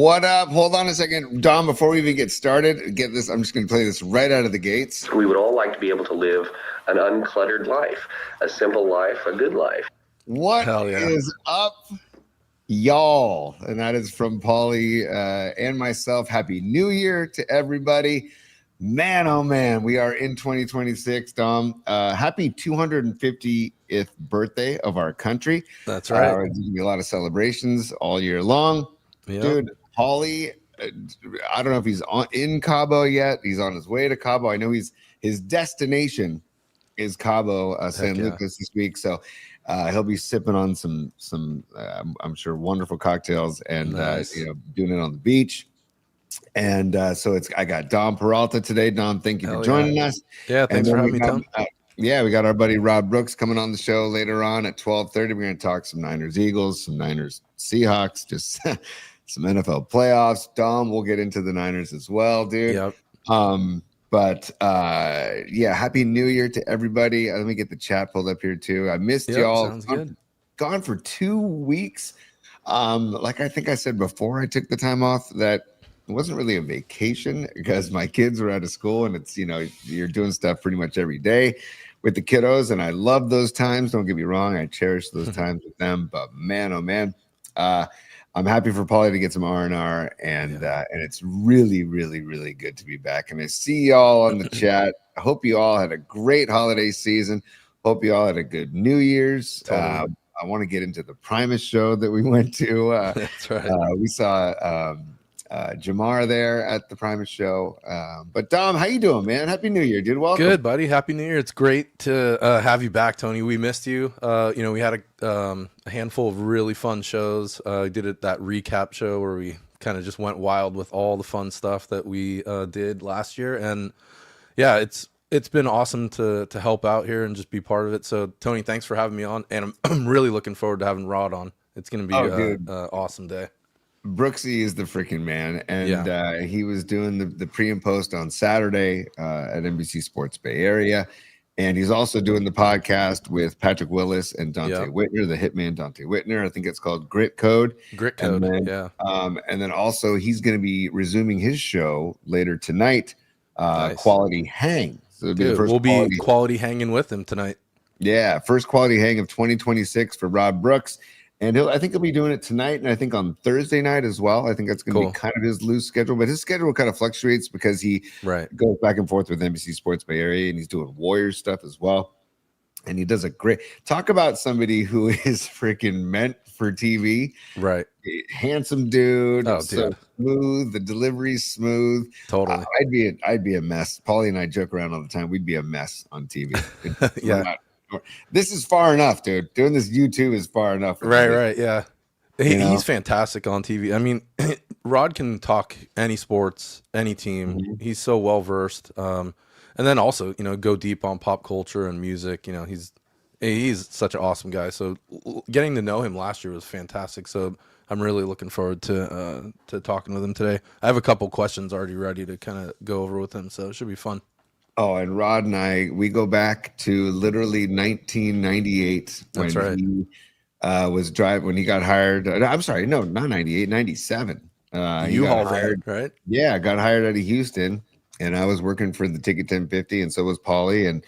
What up? Hold on a second. Dom, before we even get started, get this. I'm just going to play this right out of the gates. We would all like to be able to live an uncluttered life, a simple life, a good life. What is up, y'all? And that is from Paulie and myself. Happy New Year to everybody. Man, oh man, we are in 2026, Dom. Happy 250th birthday of our country. That's right. There's going to be a lot of celebrations all year long. Yep. Dude, Paulie, I don't know if he's in Cabo yet. He's on his way to Cabo. I know his destination is Cabo, San Lucas this week. So he'll be sipping on some I'm sure wonderful cocktails and nice. Doing it on the beach. And so I got Dom Peralta today. Dom, thank you for joining us. Yeah, thanks for having me, Tom. We got our buddy Rob Brooks coming on the show later on at 12:30. We're going to talk some Niners Eagles, some Niners Seahawks, just some NFL playoffs. Dom, we'll get into the Niners as well, dude. Yep. Happy New Year to everybody. Let me get the chat pulled up here too. I missed y'all. Sounds good. Gone for 2 weeks. Like I think I said before I took the time off, that it wasn't really a vacation because my kids were out of school, and it's, you're doing stuff pretty much every day with the kiddos, and I love those times. Don't get me wrong. I cherish those times with them, but man, oh man, I'm happy for Paulie to get some R&R, and it's really, really, really good to be back. And I see y'all on the chat. I hope you all had a great holiday season. Hope you all had a good New Year's. Totally. I want to get into the Primus show that we went to. That's right. We saw Jamar there at the Primus show. But Dom, how you doing, man? Happy New Year, dude. Welcome. Good, buddy. Happy New Year. It's great to have you back, Tony. We missed you. We had a handful of really fun shows. Did that recap show where we kind of just went wild with all the fun stuff that we did last year. And yeah, it's been awesome to help out here and just be part of it. So Tony, thanks for having me on. And I'm really looking forward to having Rod on. It's going to be an awesome day. Brooksy is the freaking man, and he was doing the pre and post on Saturday at NBC Sports Bay Area, and he's also doing the podcast with Patrick Willis and Dante Whitner, the hitman Dante Whitner. I think it's called Grit Code. And then, and then also he's going to be resuming his show later tonight, nice. Quality Hang. So we'll be quality hanging with him tonight. Yeah, first quality hang of 2026 for Rob Brooks. And I think he'll be doing it tonight, and I think on Thursday night as well. I think that's going to be kind of his loose schedule, but his schedule kind of fluctuates because he goes back and forth with NBC Sports Bay Area, and he's doing Warriors stuff as well. And he does a great talk about somebody who is freaking meant for TV. Right. Handsome dude. Oh, so dude. Smooth. The delivery's smooth. Totally. I'd be a mess. Paulie and I joke around all the time. We'd be a mess on TV. Yeah. This is far enough, dude. Doing this YouTube is far enough. Right. Yeah. He's fantastic on TV. I mean, Rod can talk any sports, any team. Mm-hmm. He's so well versed. And then also, go deep on pop culture and music. He's such an awesome guy. So getting to know him last year was fantastic. So I'm really looking forward to talking with him today. I have a couple questions already ready to kind of go over with him. So it should be fun. Oh, and Rod and I, we go back to literally 1998 when he was driving, when he got hired. I'm sorry, no, not 98, 97. You got hired, right? Yeah, got hired out of Houston, and I was working for the Ticket 1050, and so was Paulie. And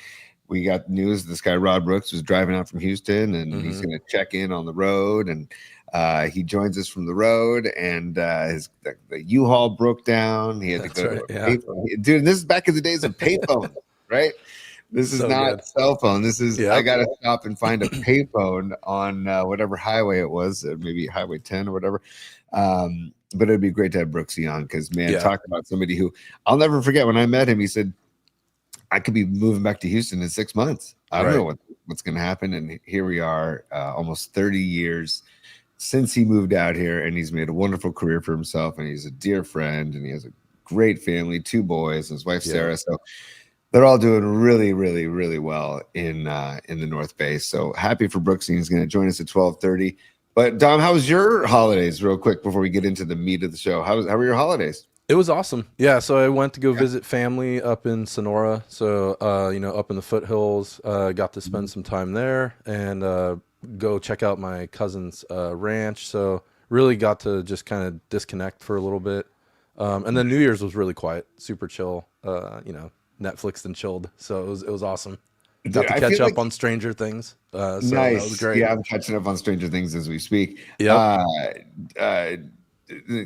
we got news this guy, Rod Brooks, was driving out from Houston, and he's going to check in on the road. And he joins us from the road, and the U-Haul broke down. He had to go to a payphone. Dude, this is back in the days of payphone, right? This is not cell phone. This is I got to stop and find a payphone on whatever highway it was, maybe Highway 10 or whatever. But it'd be great to have Brooksy on because, man, talk about somebody who I'll never forget. When I met him, he said, I could be moving back to Houston in 6 months. I don't know what's going to happen. And here we are, almost 30 years since he moved out here, and he's made a wonderful career for himself, and he's a dear friend, and he has a great family, 2 boys, and his wife Sarah. So they're all doing really, really, really well in the North Bay. So happy for Brooksy. He's going to join us at 12:30. But Dom, how was your holidays, real quick, before we get into the meat of the show? How were your holidays? It was awesome. Yeah, so I went to go visit family up in Sonora. So up in the foothills, got to spend some time there and go check out my cousin's ranch. So really got to just kind of disconnect for a little bit. And then New Year's was really quiet, super chill, Netflixed and chilled. So it was awesome. Got to catch up on Stranger Things. So nice. That was great. Yeah, I'm catching up on Stranger Things as we speak. Yep.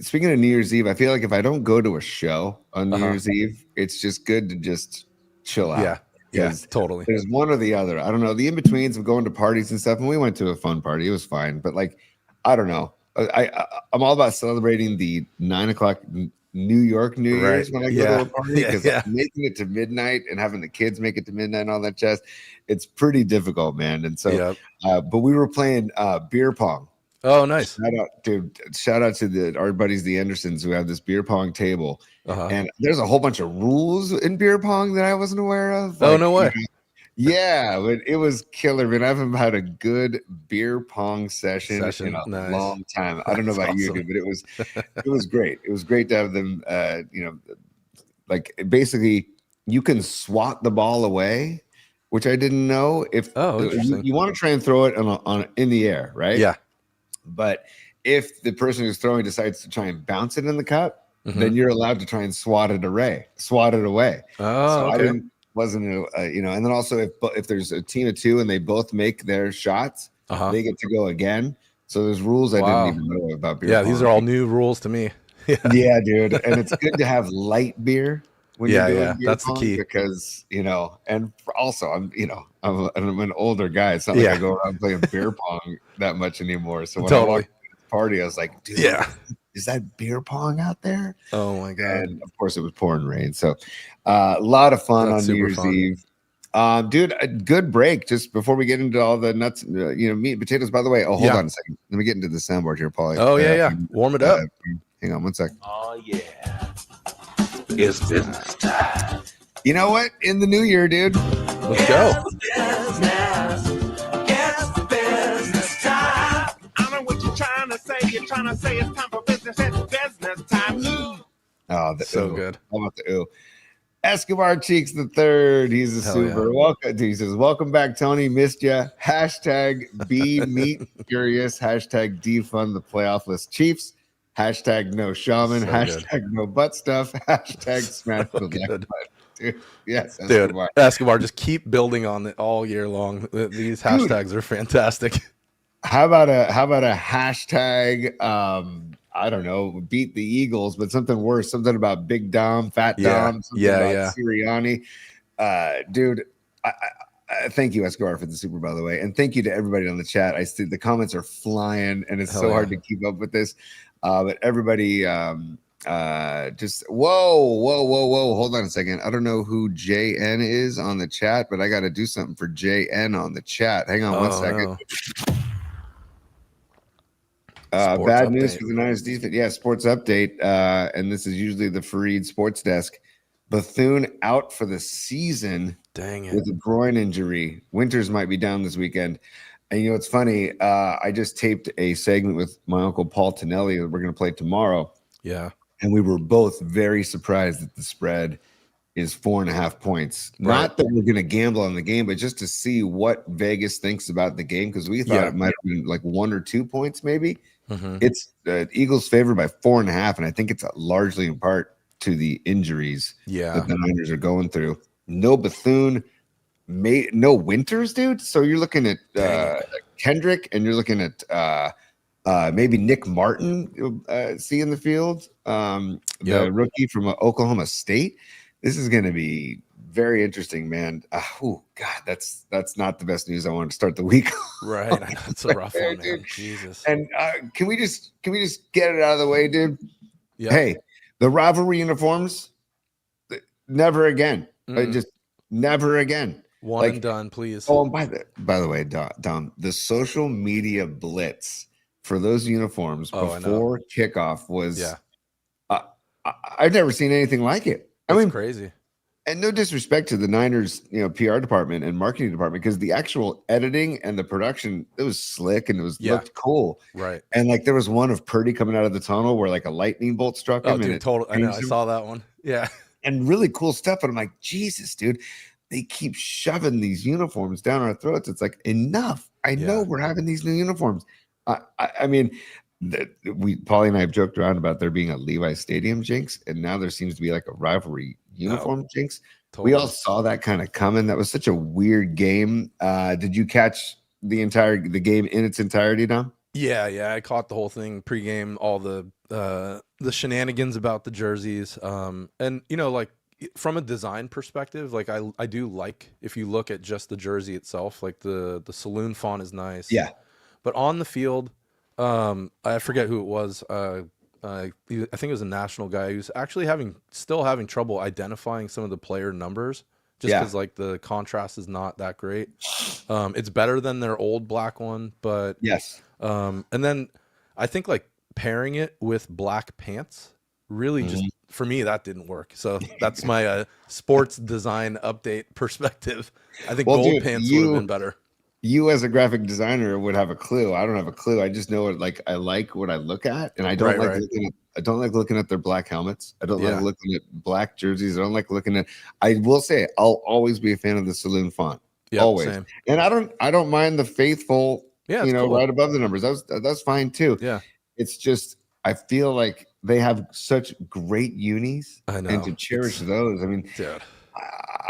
Speaking of New Year's Eve, I feel like if I don't go to a show on New Year's Eve, it's just good to just chill out. Yeah, totally. There's one or the other. I don't know. The in-betweens of going to parties and stuff, and we went to a fun party. It was fine. But like, I don't know. I'm all about celebrating the 9 o'clock New York New Year's when I go to a party, because making it to midnight and having the kids make it to midnight and all that jazz, it's pretty difficult, man. And so, but we were playing beer pong. Oh, nice. Shout out to our buddies, the Andersons, who have this beer pong table. And there's a whole bunch of rules in beer pong that I wasn't aware of. Like, oh, no way. Yeah, but it was killer, man. I haven't had a good beer pong session in a long time. I don't know about you, dude, but it was great. It was great to have them, like basically you can swat the ball away, which I didn't know. If you want to try and throw it on in the air, right? Yeah. But if the person who's throwing decides to try and bounce it in the cup, then you're allowed to try and swat it away. Oh, okay. And then also if there's a team of two and they both make their shots, they get to go again. So there's rules I didn't even know about beer. Yeah, these are all new rules to me. Yeah, dude. And it's good to have light beer when you're doing beer that's pong, the key. Because and also I'm an older guy. It's not like I go around playing beer pong that much anymore. So when I walked to the party, I was like, dude, is that beer pong out there? Oh my god! And of course, it was pouring rain. So a lot of fun on New Year's Eve. Dude, a good break. Just before we get into all the nuts, meat and potatoes. By the way, hold on a second. Let me get into the soundboard here, Paulie. Oh yeah. Warm it up. Hang on one sec. Oh yeah, it's business time. You know what? In the new year, dude. Let's go. You're trying to say it's time for business. It's business time. Oh, so good. How about the ooh? Escobar Cheeks the third. He's a super. Welcome. He says, "Welcome back, Tony. Missed ya." # be meat curious. # defund the playoffless Chiefs. # no shaman. # no butt stuff. # smash the like button. Dude, yes, Escobar. Dude, Escobar, just keep building on it all year long. These hashtags are fantastic. How about a hashtag? I don't know, beat the Eagles, but something worse, something about Big Dom, Fat Dom, something about Sirianni. Dude, I thank you, Escobar, for the super, by the way, and thank you to everybody on the chat. I see the comments are flying, and it's so hard to keep up with this. But everybody, just whoa, hold on a second. I don't know who JN is on the chat, but I got to do something for JN on the chat. Hang on one second. No. Bad news for the Niners defense. Yeah, sports update. And this is usually the Fareed Sports Desk. Bethune out for the season. Dang it. With a groin injury. Winters might be down this weekend. And you know, it's funny. I just taped a segment with my uncle Paul Tonelli that we're going to play tomorrow. Yeah. And we were both very surprised that the spread is 4.5 points. Right. Not that we're going to gamble on the game, but just to see what Vegas thinks about the game, because we thought it might have been like 1 or 2 points, maybe. It's Eagles favored by 4.5, and I think it's largely in part to the injuries that the Niners are going through. No Bethune, no Winters, dude. So you're looking at Kendrick, and you're looking at maybe Nick Martin in the field, the rookie from Oklahoma State. This is going to be very interesting, man. Oh God, that's not the best news I wanted to start the week. Right, it's a rough one, man. Jesus. And can we just get it out of the way, dude? Yeah. Hey, the rivalry uniforms, never again. Just never again. One and done, please. Oh, and by the way, Dom, the social media blitz for those uniforms before kickoff was I've never seen anything like it. I mean, crazy. And no disrespect to the Niners, PR department and marketing department, because the actual editing and the production, it was slick and it looked cool. Right. And like there was one of Purdy coming out of the tunnel where like a lightning bolt struck him. Dude, totally. I know. I saw that one. Yeah. And really cool stuff. But I'm like, Jesus, dude, they keep shoving these uniforms down our throats. It's like, enough. I know we're having these new uniforms. I mean, that Paulie and I have joked around about there being a Levi Stadium jinx, and now there seems to be like a rivalry uniform jinx. Totally. We all saw that kind of coming. That was such a weird game. Did you catch the game in its entirety, Dom? Yeah, I caught the whole thing pregame, all the shenanigans about the jerseys, and like from a design perspective, like I do like if you look at just the jersey itself, like the saloon font is nice. Yeah, but on the field, I forget who it was. I think it was a national guy who's actually still having trouble identifying some of the player numbers, just because like the contrast is not that great. It's better than their old black one, but yes. And then I think like pairing it with black pants really just for me that didn't work. So that's my sports design update perspective. I think gold pants would have been better. You as a graphic designer would have a clue. I don't have a clue. I just know what I like what I look at, and I don't like looking at their black helmets. I don't like looking at black jerseys. I don't like looking at. I will say I'll always be a fan of the saloon font. Yep, always, same. And I don't mind the faithful. Yeah, cool. Right above the numbers. That's fine too. Yeah, it's just I feel like they have such great unis, I know, and to cherish those. I mean, dude.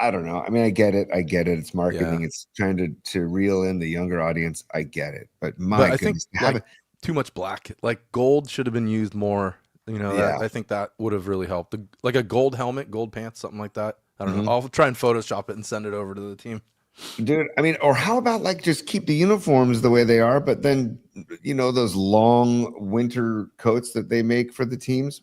I don't know. I mean, I get it. It's marketing. Yeah. It's trying to reel in the younger audience. I get it. But I think too much black. Like gold should have been used more. I think that would have really helped. Like a gold helmet, gold pants, something like that. I don't know. I'll try and Photoshop it and send it over to the team. Dude, I mean, or how about just keep the uniforms the way they are, but then those long winter coats that they make for the teams.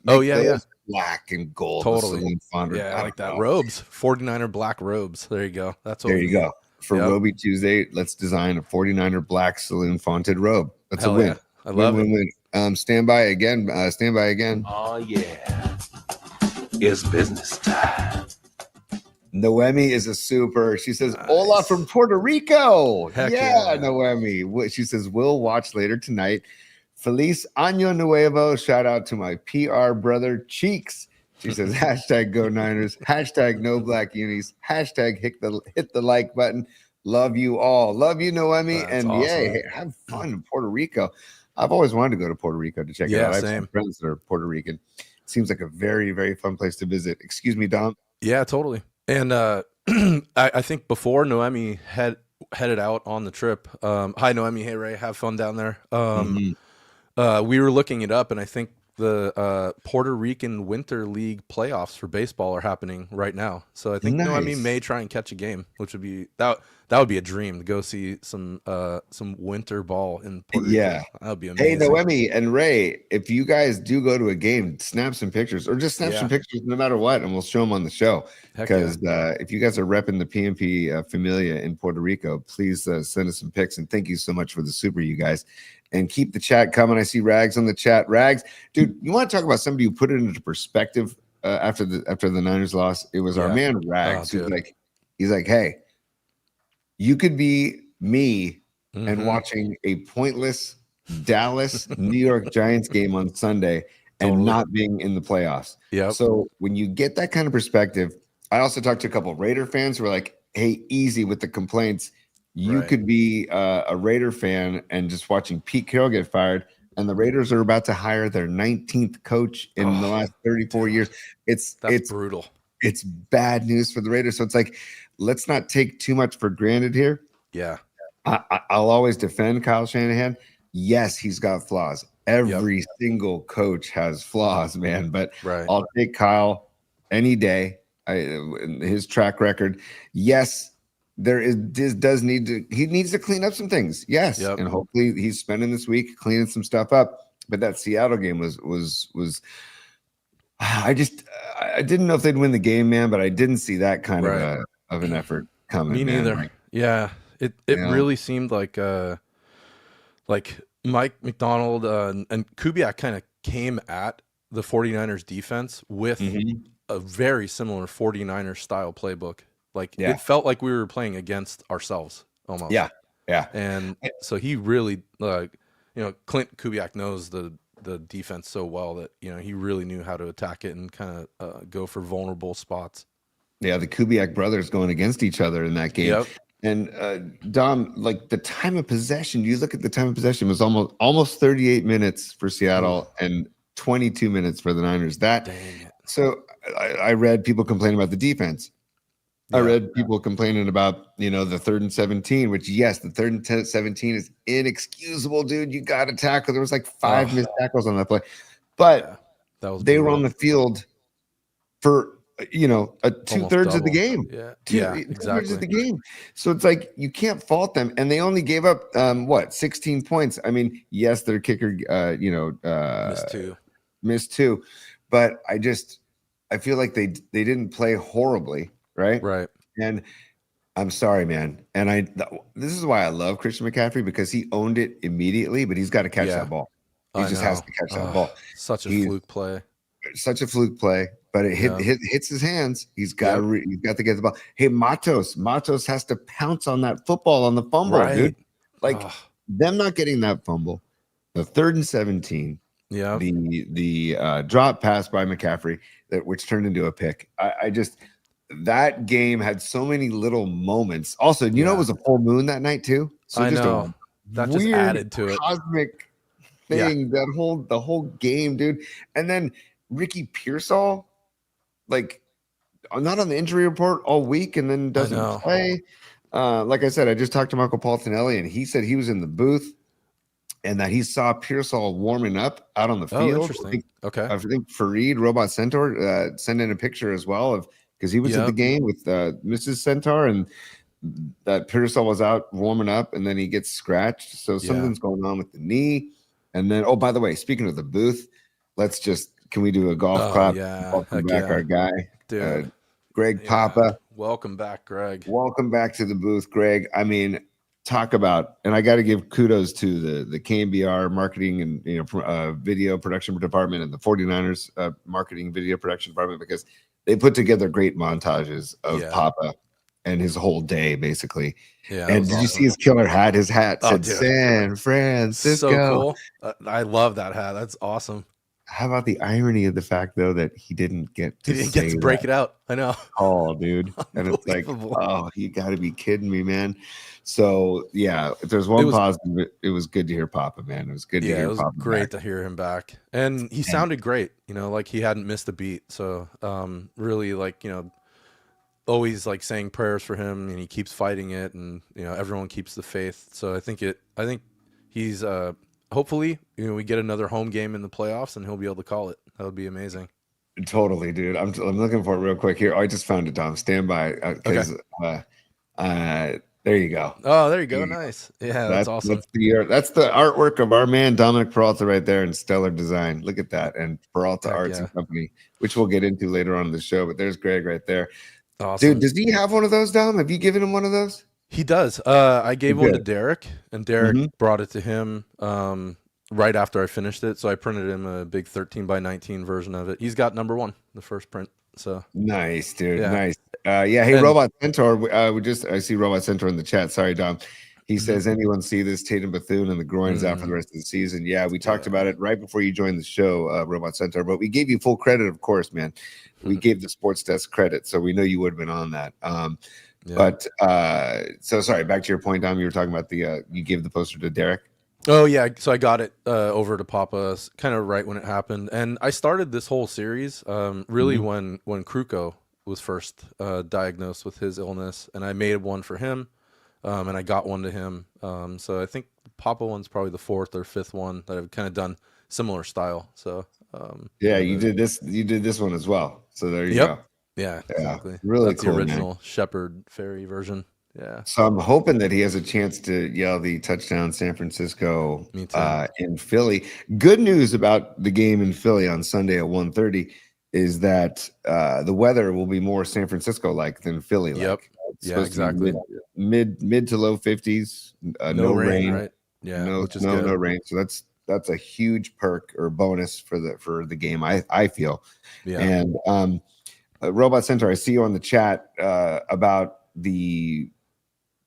Black and gold. Totally. Yeah, I like that. Robes, 49er black robes. There you go. There you go. For Roby Tuesday, let's design a 49er black saloon fonted robe. That's a win. Yeah. I love it. Stand by again. Oh yeah, it's business time. Noemi is a super. She says, nice. Hola from Puerto Rico. Heck yeah, Noemi. She says, we'll watch later tonight. Feliz Año Nuevo. Shout out to my PR brother, Cheeks. She says, hashtag Go Niners, hashtag No Black Unis, hashtag hit the like button. Love you all. Love you, Noemi. That's and awesome. Hey, have fun in Puerto Rico. I've always wanted to go to Puerto Rico to check it out. I have some friends that are Puerto Rican. It seems like a very, very fun place to visit. Excuse me, Dom. Yeah, totally. And I think before Noemi headed out on the trip, hi, Noemi. Hey, Ray. Have fun down there. We were looking it up, and I think the Puerto Rican Winter League playoffs for baseball are happening right now. So I think Noemi may try and catch a game, which would be that would be a dream to go see some winter ball in Puerto Rico. Yeah, that would be amazing. Hey, Noemi and Ray, if you guys do go to a game, snap some pictures or just snap some pictures no matter what, and we'll show them on the show. Because if you guys are repping the PMP Familia in Puerto Rico, please send us some pics. And thank you so much for the super, you guys. And keep the chat coming. I see Rags on the chat. Rags, dude, you want to talk about somebody who put it into perspective after the Niners loss? It was our man Rags. He's like, hey, you could be me and watching a pointless Dallas New York Giants game on Sunday and not being in the playoffs. Yeah. So when you get that kind of perspective, I also talked to a couple of Raider fans who were like, hey, easy with the complaints. You could be a Raider fan and just watching Pete Carroll get fired, and the Raiders are about to hire their 19th coach in the last 34 years. It's brutal. It's bad news for the Raiders. So it's like, let's not take too much for granted here. Yeah. I'll always defend Kyle Shanahan. Yes, he's got flaws. Every single coach has flaws, man. But I'll take Kyle any day. His track record. Yes. He needs to clean up some things. Yes. Yep. And hopefully he's spending this week cleaning some stuff up. But that Seattle game was I didn't know if they'd win the game, man, but I didn't see that kind of an effort coming. Me neither. It really seemed like Mike McDonald and Kubiak kind of came at the 49ers defense with a very similar 49ers style playbook. It felt like we were playing against ourselves almost. Yeah. And so he really, Clint Kubiak knows the defense so well that, he really knew how to attack it and kind of go for vulnerable spots. Yeah, the Kubiak brothers going against each other in that game. Yep. And Dom, like the time of possession, you look at the time of possession was almost 38 minutes for Seattle and 22 minutes for the Niners. So I read people complaining about the defense. I read people complaining about, the 3rd and 17, which yes, the 3rd and 17 is inexcusable, dude. You got to tackle. There was like 5 missed tackles on that play, but they were on the field for 2/3 of the game. Exactly. 2/3 of the game. So it's like you can't fault them, and they only gave up 16 points. I mean, yes, their kicker, missed two, but I feel like they didn't play horribly, right? Right. And I'm sorry, man. And this is why I love Christian McCaffrey, because he owned it immediately, but he's got to catch that ball. He just has to catch that ball. Such a fluke play. Such a fluke play, but it hits his hands. He's got to get the ball. Hey, Matos has to pounce on that football on the fumble, dude. Like them not getting that fumble, the 3rd and 17, the drop pass by McCaffrey which turned into a pick. That game had so many little moments. Also, it was a full moon that night too. So I know that just added to it. Cosmic thing the whole game, dude. And then Ricky Pearsall, like, not on the injury report all week, and then doesn't play. Like I said, I just talked to Michael Poltinelli, and he said he was in the booth and that he saw Pearsall warming up out on the field. Oh, interesting. I think Fareed, Robot Centaur, sent in a picture as well because he was at the game with Mrs. Centaur, and that Pearsall was out warming up, and then he gets scratched. So something's going on with the knee. And then, by the way, speaking of the booth, can we do a golf clap? Welcome back, our guy, dude. Greg Papa. Welcome back, Greg. Welcome back to the booth, Greg. I mean, talk about, and I got to give kudos to the KMBR marketing and video production department and the 49ers marketing video production department, because they put together great montages of Papa and his whole day, basically. Yeah. And did you see his killer hat? His hat said San Francisco. So cool. I love that hat. That's awesome. How about the irony of the fact, though, that he didn't get to break it out? I know. Oh, dude. And it's like, you got to be kidding me, man. So, if there's one positive, it was good to hear Papa, man. It was good to hear Papa. It was great to hear him back. And he sounded great, like he hadn't missed a beat. So, really, always saying prayers for him, and he keeps fighting it, and everyone keeps the faith. So I think he's hopefully we get another home game in the playoffs, and he'll be able to call it. That would be amazing. Totally, dude. I'm looking for it real quick here. I just found it, Tom. Stand by, because there you go. Oh, there you go. Nice. Yeah, that's awesome. That's the artwork of our man Dominic Peralta right there in stellar design. Look at that, and Peralta Arts and Company, which we'll get into later on in the show. But there's Greg right there. Awesome. Dude, does he have one of those, Dom? Have you given him one of those? He does. I gave one to Derek, and Derek brought it to him right after I finished it. So I printed him a big 13x19 version of it. He's got number 1, the first print. So nice, dude. Nice. Hey, Robot Centaur. I see Robot Centaur in the chat. Sorry, Dom. He says, anyone see this? Tatum Bethune and the groin's out for the rest of the season. Yeah, we talked about it right before you joined the show, Robot Centaur. But we gave you full credit, of course, man. We gave the sports desk credit, so we know you would have been on that. But so sorry, back to your point, Dom. You were talking about you gave the poster to Derek. Oh yeah, so I got it over to Papa kind of right when it happened, and I started this whole series really when Kruko was first diagnosed with his illness, and I made one for him, and I got one to him. So I think the Papa one's probably the 4th or 5th one that I've kind of done similar style. So you did this. You did this one as well. So there you go. Yeah, exactly. Really That's cool, the original man. Shepherd Ferry version. Yeah. So I'm hoping that he has a chance to yell the touchdown San Francisco in Philly. Good news about the game in Philly on Sunday at 1:30 is that the weather will be more San Francisco like than Philly like. Yep. Yeah, exactly. Mid to low 50s. No rain. Right? Yeah. No rain. So that's a huge perk or bonus for the game. I feel. Yeah. And Robot Centaur, I see you on the chat about the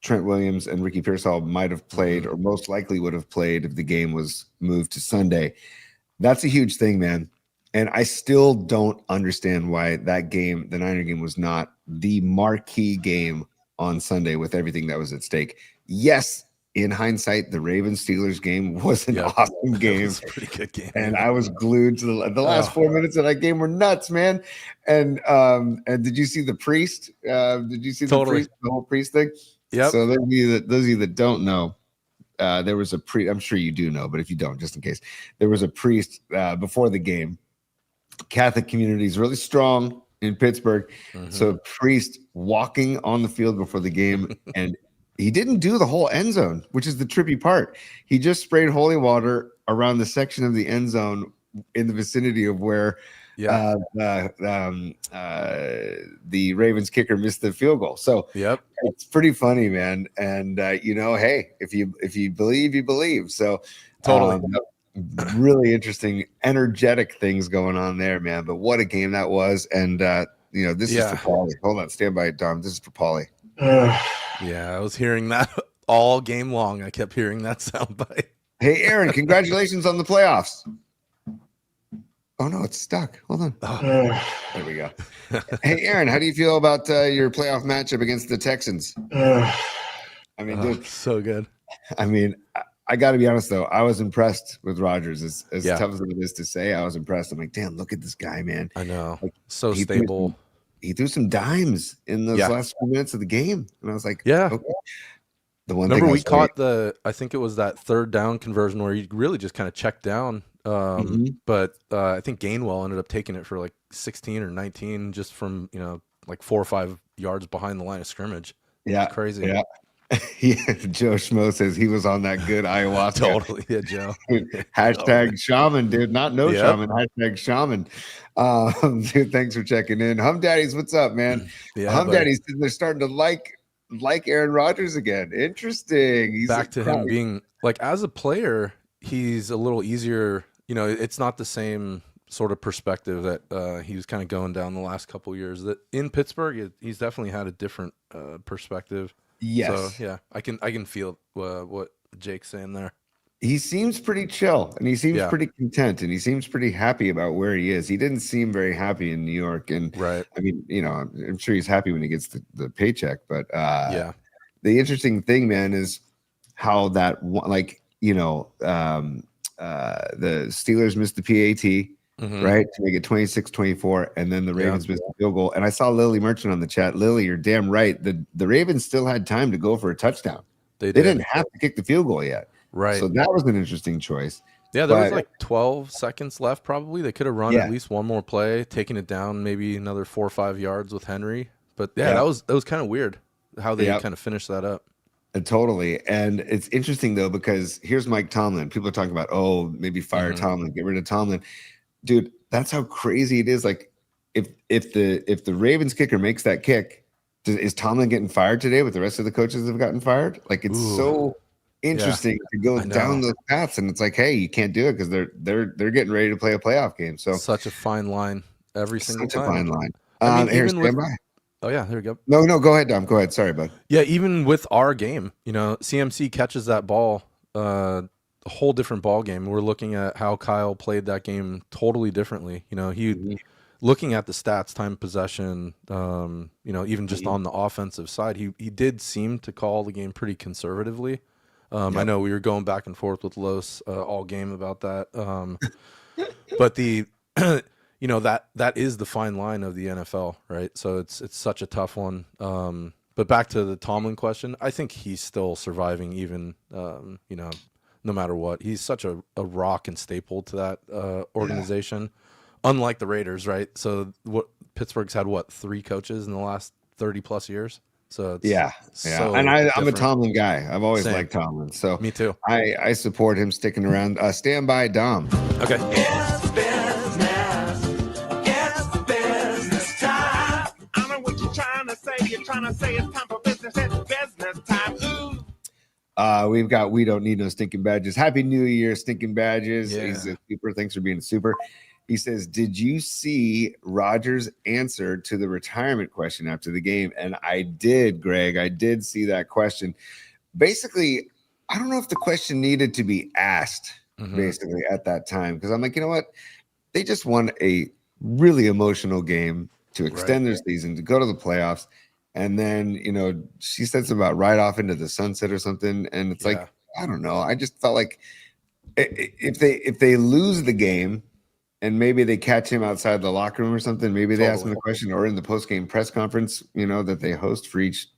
Trent Williams and Ricky Pearsall might have played or most likely would have played if the game was moved to Sunday. That's a huge thing, man. And I still don't understand why that game, the Niner game, was not the marquee game on Sunday with everything that was at stake. Yes, in hindsight, the Ravens-Steelers game was an awesome game. It was a pretty good game. And I was glued to the last 4 minutes of that game were nuts, man. And did you see the priest? Did you see the whole priest thing? Yep. So those of you that don't know, there was a priest. I'm sure you do know, but if you don't, just in case, there was a priest before the game. Catholic community is really strong in Pittsburgh. So a priest walking on the field before the game, and he didn't do the whole end zone, which is the trippy part. He just sprayed holy water around the section of the end zone in the vicinity of where the Ravens kicker missed the field goal. So it's pretty funny, man. And hey, if you believe, you believe. So totally. Really interesting, energetic things going on there, man. But what a game that was. And this is for Paulie. Hold on, stand by, Dom. This is for Paulie. Yeah, I was hearing that all game long. I kept hearing that soundbite. Hey, Aaron, congratulations on the playoffs. Oh no, it's stuck. Hold on. There we go. Hey, Aaron, how do you feel about your playoff matchup against the Texans? I mean, dude, so good. I mean, I got to be honest though, I was impressed with Rodgers. As tough as it is to say, I was impressed. I'm like, damn, look at this guy, man. I know, like, so stable. He threw some dimes in those last few minutes of the game, and I was like, okay. The one remember we caught I think it was that third down conversion where he really just kind of checked down. But I think Gainwell ended up taking it for like 16 or 19 just from like 4 or 5 yards behind the line of scrimmage. Yeah, it's crazy. Yeah. Joe Schmo says he was on that good ayahuasca. Totally, yeah, Joe. Hashtag shaman, dude. Not no shaman. Hashtag shaman. Dude, thanks for checking in. Hum Daddies, what's up, man? Hum Daddies, they're starting to like Aaron Rodgers again. Interesting. He's back to him being like, as a player, he's a little easier. It's not the same sort of perspective that he was kind of going down the last couple of years. That in Pittsburgh, he's definitely had a different perspective. Yes. So, yeah, I can feel what Jake's saying there. He seems pretty chill, and he seems pretty content, and he seems pretty happy about where he is. He didn't seem very happy in New York, and I mean, I'm sure he's happy when he gets the paycheck. But the interesting thing, man, is how that the Steelers missed the PAT. Right, to make it 26-24, and then the Ravens missed the field goal. And I saw Lily Merchant on the chat. Lily, you're damn right. The Ravens still had time to go for a touchdown. They didn't have to kick the field goal yet. Right. So that was an interesting choice. Yeah, there was like 12 seconds left probably. They could have run at least one more play, taking it down maybe another 4 or 5 yards with Henry. But that was kind of weird how they kind of finished that up. Totally. And it's interesting though, because here's Mike Tomlin. People are talking about, maybe fire Tomlin, get rid of Tomlin. Dude, that's how crazy it is. Like, if the Ravens kicker makes that kick, is Tomlin getting fired today with the rest of the coaches that have gotten fired? Like, it's so interesting to go down those paths, and it's like, hey, you can't do it because they're getting ready to play a playoff game. So such a fine line every single time. Such a fine line. I mean, here, stand by. Oh yeah, there we go. No, go ahead, Dom. Go ahead. Sorry, bud. Yeah, even with our game, CMC catches that ball. A whole different ball game. We're looking at how Kyle played that game totally differently. Looking at the stats, time possession, even just on the offensive side, he did seem to call the game pretty conservatively. I know we were going back and forth with Los all game about that. But that is the fine line of the NFL, right? So it's such a tough one. But back to the Tomlin question, I think he's still surviving even, no matter what. He's such a rock and staple to that organization, unlike the Raiders, right? So Pittsburgh's had 3 coaches in the last 30 plus years. So it's and I'm a Tomlin guy. I've always liked Tomlin. So me too. I support him sticking around. Stand by, Dom. Okay. It's business time. I know what you're trying to say. You're trying to say it's time for business. It's business time. We've got We Don't Need No Stinking Badges. Happy New Year, Stinking Badges. Yeah. He's a super. Thanks for being a super. He says, did you see Rodgers' answer to the retirement question after the game? And I did, Greg. I did see that question. Basically, I don't know if the question needed to be asked, basically, at that time. Because I'm like, you know what? They just won a really emotional game to extend their season, to go to the playoffs. And then, she said something about right off into the sunset or something. And it's Yeah. like, I don't know. I just felt like if they lose the game and maybe they catch him outside the locker room or something, maybe they ask him the question, or in the post-game press conference, that they host for each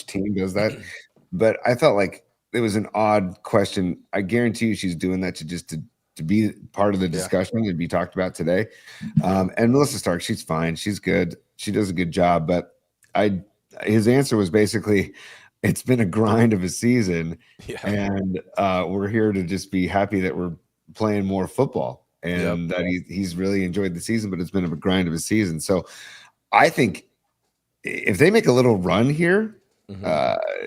team does that. But I felt like it was an odd question. I guarantee you she's doing that to be part of the discussion and be talked about today. And Melissa Stark, she's fine. She's good. She does a good job. But his answer was basically, it's been a grind of a season. Yeah. And we're here to just be happy that we're playing more football and that he's really enjoyed the season, but it's been a grind of a season. So I think if they make a little run here,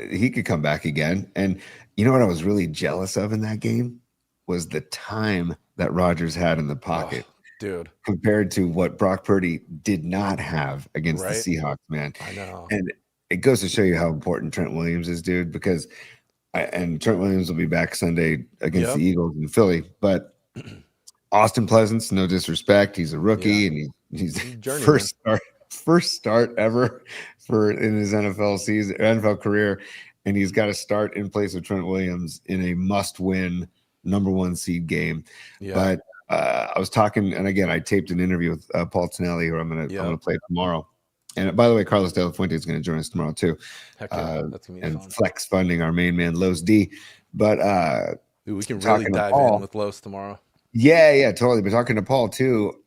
he could come back again. And you know what I was really jealous of in that game was the time that Rodgers had in the pocket, dude, compared to what Brock Purdy did not have against the Seahawks, man. I know. And it goes to show you how important Trent Williams is, dude, because Trent Williams will be back Sunday against the Eagles in Philly, but Austin Pleasance, no disrespect, he's a rookie and he's first start ever in his NFL career, and he's got to start in place of Trent Williams in a must-win number 1 seed game. But I was talking, and again, I taped an interview with Paul Tonelli, who I'm gonna play tomorrow. And by the way, Carlos De La Fuente is going to join us tomorrow too. Heck yeah, that's gonna be and fun. Flex funding our main man Los D. But we can really dive in with Los tomorrow. Yeah, totally. But talking to Paul too,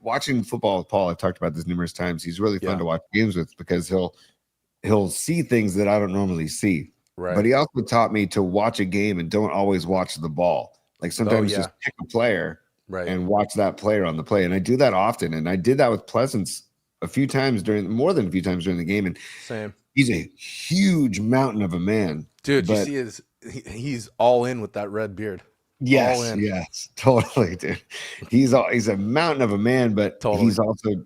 watching football with Paul, I've talked about this numerous times. He's really fun to watch games with because he'll see things that I don't normally see. Right. But he also taught me to watch a game and don't always watch the ball. Like sometimes just pick a player and watch that player on the play. And I do that often. And I did that with Pleasance more than a few times during the game. And same. He's a huge mountain of a man. Dude, you see he's all in with that red beard. Yes, totally, dude. He's a mountain of a man, but he's also,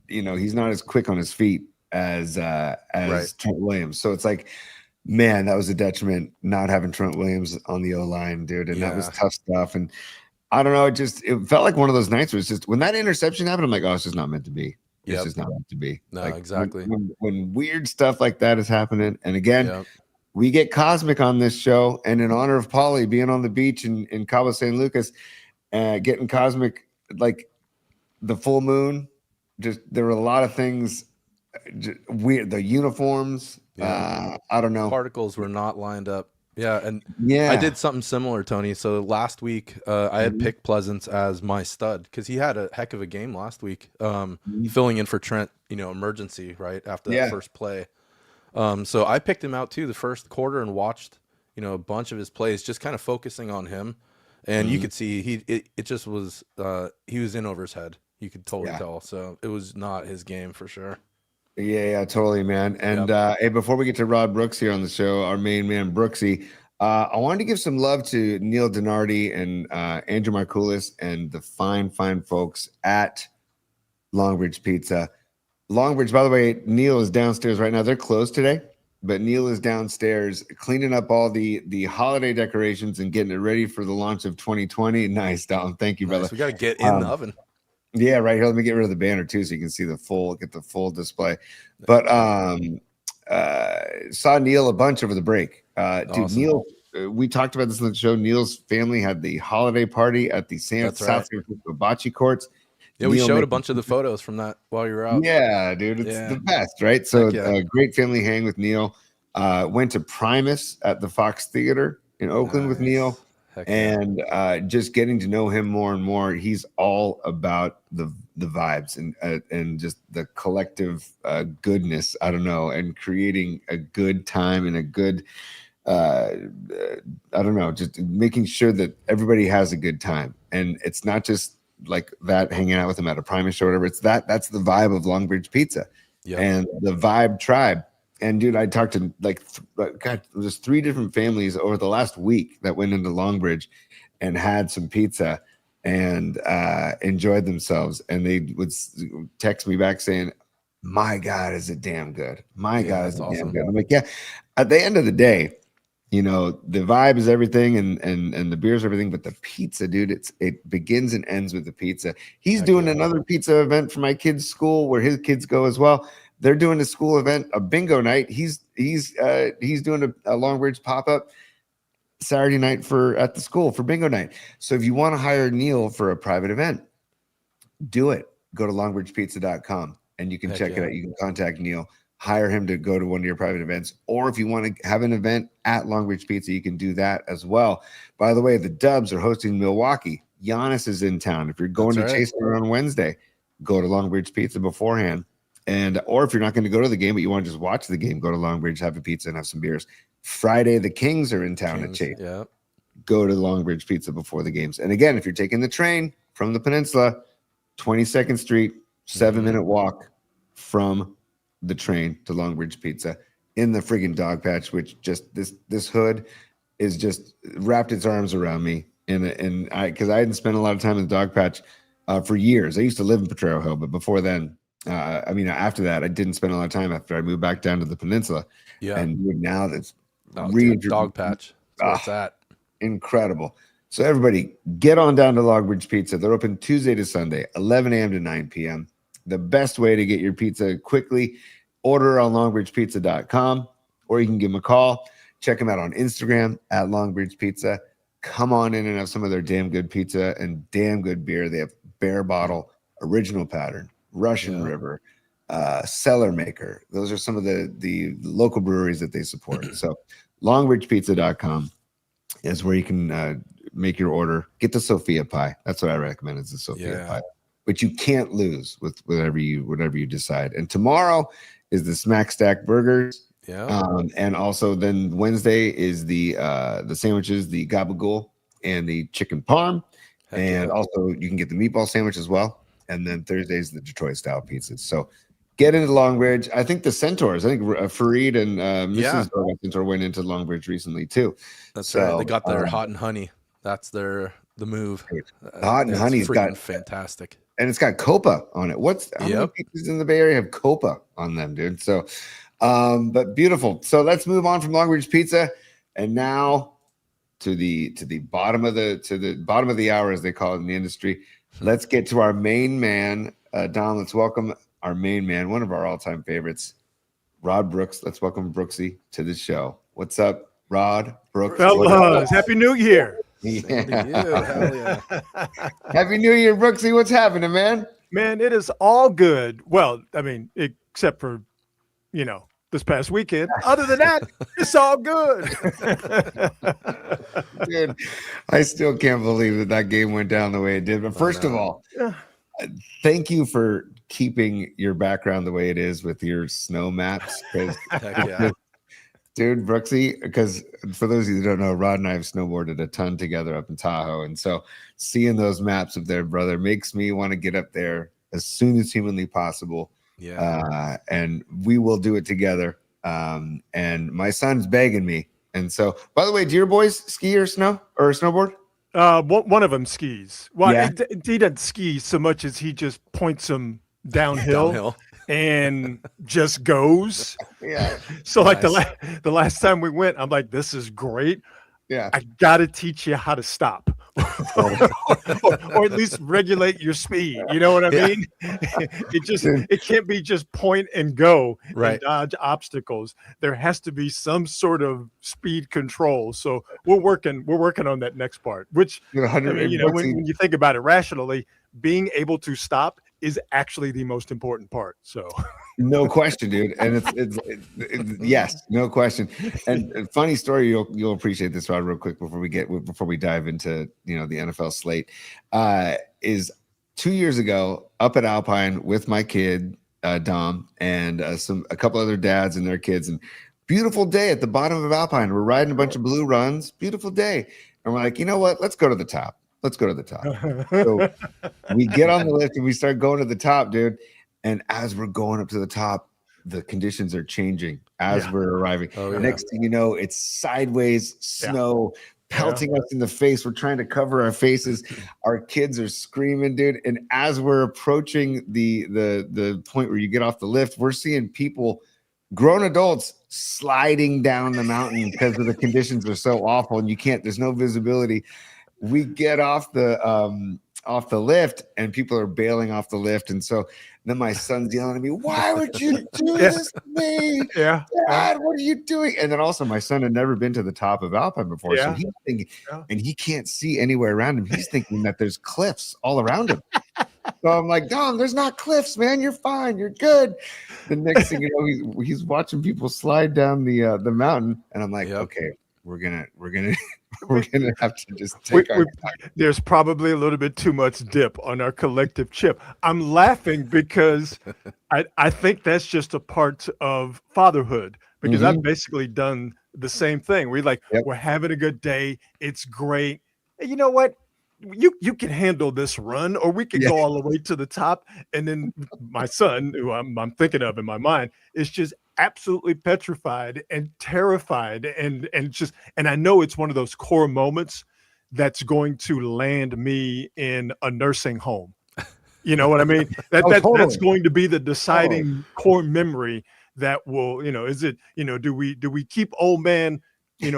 he's not as quick on his feet as Trent Williams. So it's like, man, that was a detriment not having Trent Williams on the O-line, dude. And that was tough stuff. And I don't know, it felt like one of those nights where it's just when that interception happened, I'm like, oh, it's just not meant to be. It's just not meant to be. No, like, exactly. When weird stuff like that is happening, and again, we get cosmic on this show, and in honor of Paulie being on the beach in Cabo San Lucas, getting cosmic, like the full moon, just there were a lot of things weird. The uniforms, I don't know. Particles were not lined up. Yeah, and I did something similar, Tony. So last week, I had picked Pleasance as my stud because he had a heck of a game last week, filling in for Trent. Emergency right after that first play. So I picked him out too the first quarter and watched, a bunch of his plays, just kind of focusing on him, and you could see it just was he was in over his head. You could totally tell. So it was not his game for sure. Yeah, totally, man. And hey, before we get to Rod Brooks here on the show, our main man Brooksy, I wanted to give some love to Neil Donardi and Andrew Markoulis and the fine folks at Longbridge Pizza. Longbridge, by the way, Neil is downstairs right now. They're closed today, but Neil is downstairs cleaning up all the holiday decorations and getting it ready for the launch of 2020. Nice, Dalton. Thank you, brother. We got to get in the oven. Yeah, right here. Let me get rid of the banner too, so you can see get the full display. But saw Neil a bunch over the break. Dude, awesome. Neil, we talked about this on the show. Neil's family had the holiday party at the South San Francisco Bocce Courts. Yeah, we showed a bunch of the photos from that while you were out. Yeah, dude, it's the best, right? So great family hang with Neil. Went to Primus at the Fox Theater in Oakland with Neil. And just getting to know him more and more, he's all about the vibes and just the collective goodness. I don't know, and creating a good time and a good, I don't know, just making sure that everybody has a good time. And it's not just like that hanging out with him at a Primus show or whatever. It's that's the vibe of Longbridge Pizza and the Vibe Tribe. And dude, I talked to there's 3 different families over the last week that went into Longbridge and had some pizza and enjoyed themselves. And they would text me back saying, "My God, is it damn good? My God, is it damn good?" I'm like, yeah. At the end of the day, the vibe is everything, and the beer is everything, but the pizza, dude, it begins and ends with the pizza. He's doing another pizza event for my kids' school where his kids go as well. They're doing a school event, a bingo night. He's doing a Longbridge pop-up Saturday night at the school for bingo night. So if you want to hire Neil for a private event, do it. Go to longbridgepizza.com and you can check it out. You can contact Neil, hire him to go to one of your private events. Or if you want to have an event at Longbridge Pizza, you can do that as well. By the way, the Dubs are hosting Milwaukee. Giannis is in town. If you're going to Chaser on Wednesday, go to Longbridge Pizza beforehand. Or if you're not going to go to the game, but you want to just watch the game, go to Longbridge, have a pizza, and have some beers. Friday, the Kings are in town at Chase. Yeah. Go to Longbridge Pizza before the games. And again, if you're taking the train from the peninsula, 22nd Street, 7-minute walk from the train to Longbridge Pizza in the friggin' dog patch, which just this hood is just wrapped its arms around me. And because I hadn't spent a lot of time in the dog patch for years. I used to live in Potrero Hill, but before then, after that, I didn't spend a lot of time after I moved back down to the peninsula. Yeah. And now that's dog patch. That's where it's at. Incredible. So everybody get on down to Longbridge Pizza. They're open Tuesday to Sunday, 11 a.m. to 9 p.m. The best way to get your pizza quickly, order on longbridgepizza.com, or you can give them a call. Check them out on Instagram at Longbridge Pizza. Come on in and have some of their damn good pizza and damn good beer. They have Bear Bottle, Original Pattern, Russian River, Cellar Maker. Those are some of the local breweries that they support. So longbridgepizza.com is where you can make your order. Get the Sophia pie. That's what I recommend, is the Sophia pie. But you can't lose with whatever you decide. And tomorrow is the Smack Stack Burgers. Yeah. And also then Wednesday is the sandwiches, the gabagool and the chicken parm. And also you can get the meatball sandwich as well. And then Thursday's the Detroit style pizzas. So get into Longbridge. I think the Centaurs, Fareed and Mrs. Centaur went into Longbridge recently too. That's right. They got their hot and honey. That's the move. Hot and honey's got fantastic. And it's got Copa on it. How many pizzas in the Bay Area have Copa on them, dude? So, but beautiful. So let's move on from Longbridge Pizza, and now to the bottom of the hour, as they call it in the industry. Let's get to our main man, Dom. Let's welcome our main man, one of our all-time favorites, Rod Brooks. Let's welcome Brooksy to the show. What's up, Rod Brooks? Fellas, Happy New Year. Yeah. Happy New Year, Brooksy. What's happening, man? Man, it is all good. Well, I mean, except for, this past weekend. Other than that, it's all good. Dude, I still can't believe that game went down the way it did. But first of all, thank you for keeping your background the way it is with your snow maps. Dude, Brooksy, because for those of you who don't know, Rod and I have snowboarded a ton together up in Tahoe. And so seeing those maps of their brother makes me want to get up there as soon as humanly possible. Yeah. And we will do it together. And my son's begging me. And so, by the way, do your boys ski or snowboard? One of them skis. Well, he doesn't ski so much as he just points them downhill. And just goes. Yeah. So like the last time we went, I'm like, this is great. Yeah. I got to teach you how to stop or at least regulate your speed. You know what I mean? It can't be just point and go and dodge obstacles. There has to be some sort of speed control. So we're working on that next part, which, when you think about it rationally, being able to stop is actually the most important part. So no question, dude. And it's yes, no question. And funny story, you'll appreciate this, Rod, real quick before we dive into the NFL slate. Is 2 years ago up at Alpine with my kid Dom and a couple other dads and their kids, and beautiful day at the bottom of Alpine. We're riding a bunch of blue runs, beautiful day, and we're like, you know what? Let's go to the top. So we get on the lift and we start going to the top, dude. And as we're going up to the top, the conditions are changing as we're arriving. Next thing you know, it's sideways snow pelting us in the face. We're trying to cover our faces. Our kids are screaming, dude. And as we're approaching the point where you get off the lift, we're seeing people, grown adults, sliding down the mountain because of the conditions are so awful and there's no visibility. We get off the lift and people are bailing off the lift. And so then my son's yelling at me, "Why would you do this to me? Yeah. Dad, what are you doing?" And then also my son had never been to the top of Alpine before. So he's thinking, and he can't see anywhere around him. He's thinking that there's cliffs all around him. So I'm like, "Dom, there's not cliffs, man. You're fine. You're good." The next thing you know, he's watching people slide down the mountain. And I'm like, okay, we're gonna have to just take our time. There's probably a little bit too much dip on our collective chip. I'm laughing because I think that's just a part of fatherhood, because I've basically done the same thing. We're having a good day. It's great. And you know what? You can handle this run, or we can go all the way to the top. And then my son, who I'm thinking of in my mind, is just absolutely petrified and terrified, and I know it's one of those core moments that's going to land me in a nursing home. You know what I mean? That's going to be the deciding core memory that will, is it, do we keep old man,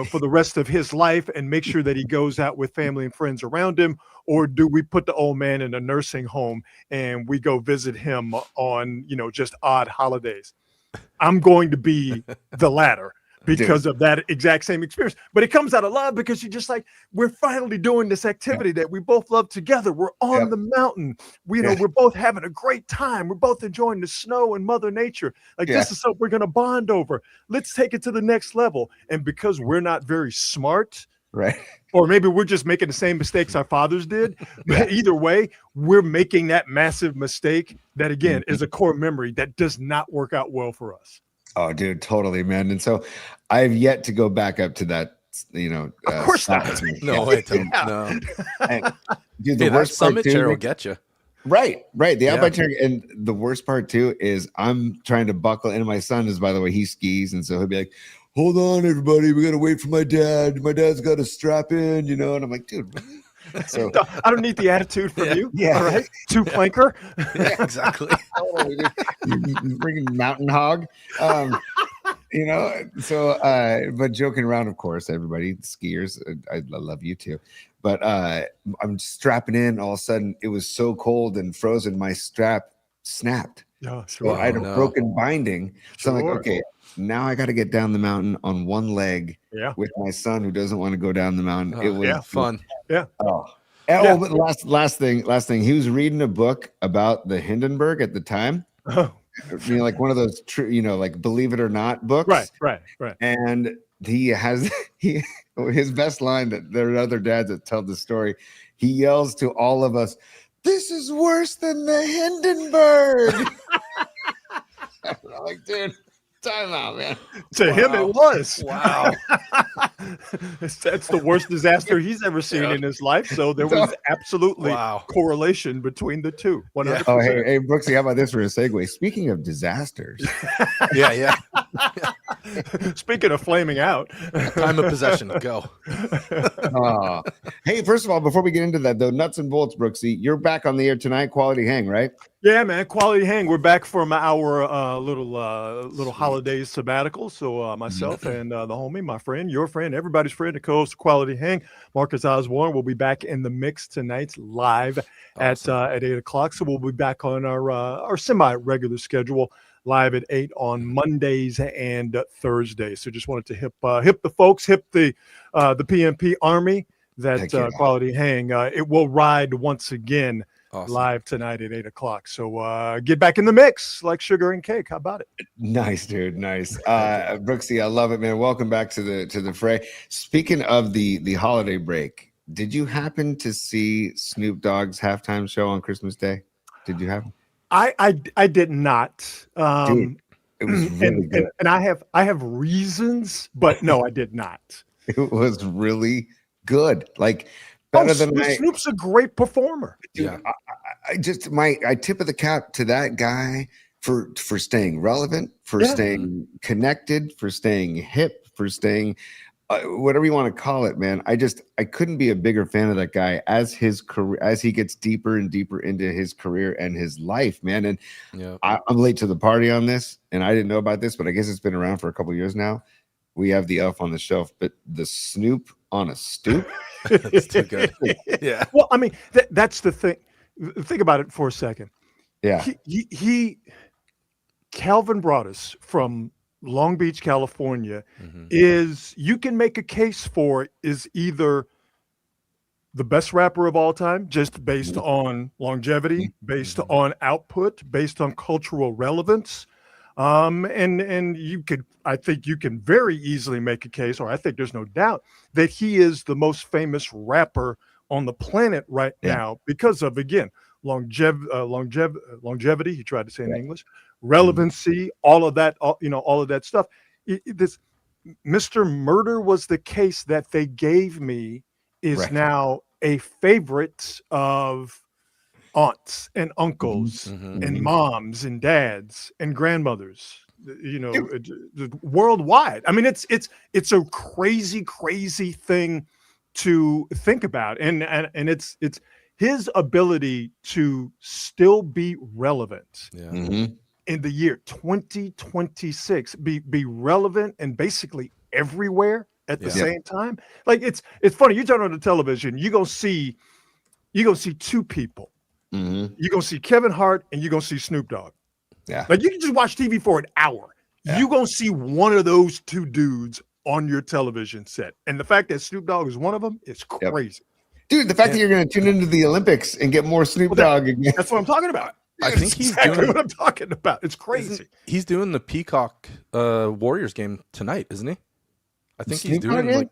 for the rest of his life and make sure that he goes out with family and friends around him? Or do we put the old man in a nursing home and we go visit him on, just odd holidays? I'm going to be the latter because of that exact same experience. But it comes out of love, because you're just like, we're finally doing this activity that we both love together. We're on the mountain. We're both having a great time. We're both enjoying the snow and Mother Nature. Like, this is something we're going to bond over. Let's take it to the next level. And because we're not very smart, right? Or maybe we're just making the same mistakes our fathers did. But either way, we're making that massive mistake that, again, is a core memory that does not work out well for us. Oh, dude, totally, man. And so I've yet to go back up to that, of course not. No way, Tom. No. And, dude, the worst summit part chair will get you. Right. The Alpine chair. And the worst part too is I'm trying to buckle, and my son is, by the way, he skis, and so he'll be like, "Hold on, everybody, we gotta wait for my dad. My dad's got to strap in, And I'm like, dude, really? So I don't need the attitude from you. Yeah. All right. Two planker. Yeah, exactly. You're bringing mountain hog. So but joking around, of course, everybody, skiers, I love you too. But I'm strapping in, all of a sudden it was so cold and frozen, my strap snapped. Oh, So I had a broken binding. So I'm like, okay, now I got to get down the mountain on one leg with my son, who doesn't want to go down the mountain. It was fun. Yeah. But last thing, he was reading a book about the Hindenburg at the time. Oh. Like one of those like Believe It or Not books. Right. And he has his best line, that there are other dads that tell the story. He yells to all of us, "This is worse than the Hindenburg." I'm like, dude, time out, man. To him, it was. Wow. That's the worst disaster he's ever seen in his life. So there was absolutely correlation between the two. 100%. Oh, hey, Brooksy, how about this for a segue? Speaking of disasters. Yeah. Speaking of flaming out. Time of possession. Go. Hey, first of all, before we get into that, though, nuts and bolts, Brooksy, you're back on the air tonight. Quality Hang, right? Yeah, man. Quality Hang. We're back from our little holidays sabbatical. So myself and the homie, my friend, your friend, everybody's friend, the co-host of Quality Hang, Marcus Osborne, will be back in the mix tonight live at 8:00. So we'll be back on our semi-regular schedule, live at 8 on Mondays and Thursdays. So just wanted to hip the folks, hip the PMP Army that Quality Hang. It will ride once again. Awesome. Live tonight at 8:00. So get back in the mix like sugar and cake. How about it? Nice, dude. Nice. Brooksy, I love it, man. Welcome back to the fray. Speaking of the holiday break, did you happen to see Snoop Dogg's halftime show on Christmas Day? Did you happen? I did not. Dude, it was really good. And I have reasons, but no, I did not. It was really good. Like, better than Snoop's a great performer. Dude, yeah. I tip of the cap to that guy for staying relevant, for staying connected, for staying hip, for staying whatever you want to call it, man. I couldn't be a bigger fan of that guy as his career, as he gets deeper and deeper into his career and his life, man. And I'm late to the party on this, and I didn't know about this, but I guess it's been around for a couple of years now. We have the elf on the shelf, but the Snoop on a stoop. It's too good. Yeah. Well, I mean, that's the thing. Think about it for a second. Yeah. Calvin Broadus from Long Beach, California, is, you can make a case for, is either the best rapper of all time, just based on longevity, based on output, based on cultural relevance. And you could, I think you can very easily make a case, or I think there's no doubt, that he is the most famous rapper on the planet right now because of, again, longevity. He tried to say in English, relevancy, all of that, all of that stuff. This Mr. Murder was the case that they gave me, is now a favorite of aunts and uncles and moms and dads and grandmothers, worldwide. I mean, it's a crazy thing to think about, and it's his ability to still be relevant in the year 2026, be relevant and basically everywhere at the same time. Like, it's funny. You turn on the television, you gonna see two people. You're gonna see Kevin Hart and you're gonna see Snoop Dogg. Yeah. Like, you can just watch TV for an hour. Yeah. You're gonna see one of those two dudes on your television set. And the fact that Snoop Dogg is one of them is crazy. Dude, the fact that you're gonna tune into the Olympics and get more Snoop Dogg again. That's what I'm talking about. I think he's exactly what I'm talking about. It's crazy. He's doing the Peacock Warriors game tonight, isn't he? I think he's doing I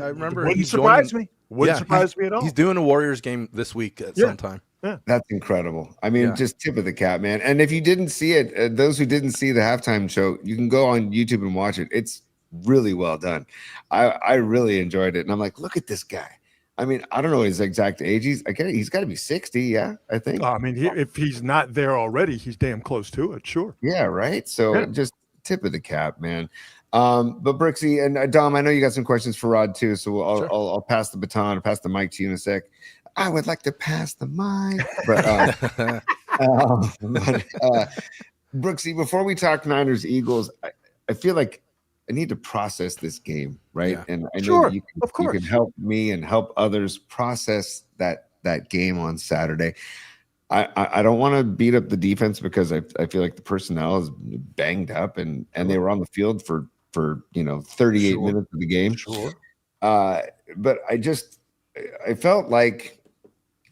remember. Wouldn't surprise me. Wouldn't surprise me at all. He's doing a Warriors game this week at some time. Yeah, that's incredible. I mean, just tip of the cap, man. And if you didn't see it, those who didn't see the halftime show, you can go on YouTube and watch it. It's really well done. I really enjoyed it, and I'm like, look at this guy. I mean, I don't know his exact age. He's got to be 60. Yeah, I think. I mean, if he's not there already, he's damn close to it. Sure. Yeah. Right. So just tip of the cap, man. But Brixie and Dom, I know you got some questions for Rod too. So I'll pass the baton, pass the mic to you in a sec. I would like to pass the mic, but Brooksy, before we talk Niners Eagles, I feel like I need to process this game, right? Yeah. And I know you can help me and help others process that game on Saturday. I don't want to beat up the defense because I feel like the personnel is banged up and they were on the field for 38 minutes of the game. Sure. But I felt like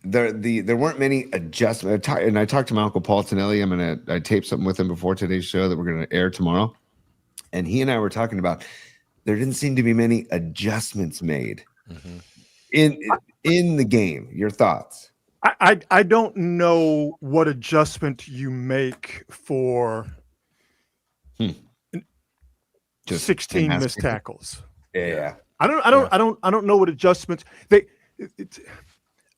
there weren't many adjustments. And I talked to my Uncle Paul Tonelli. I taped something with him before today's show that we're going to air tomorrow. And he and I were talking about there didn't seem to be many adjustments made in the game. Your thoughts? I don't know what adjustment you make for just 16 missed tackles. Yeah. I don't know what adjustments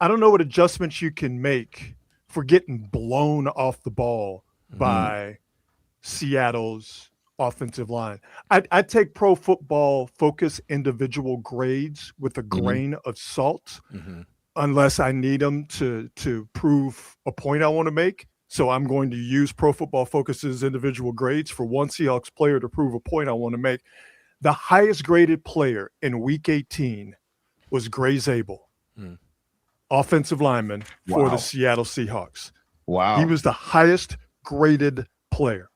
I don't know what adjustments you can make for getting blown off the ball by Seattle's offensive line. I take Pro Football Focus individual grades with a grain of salt, unless I need them to prove a point I want to make. So I'm going to use Pro Football Focus's individual grades for one Seahawks player to prove a point I want to make. The highest graded player in Week 18 was Gray Zabel, offensive lineman for the Seattle Seahawks. Wow. He was the highest graded player.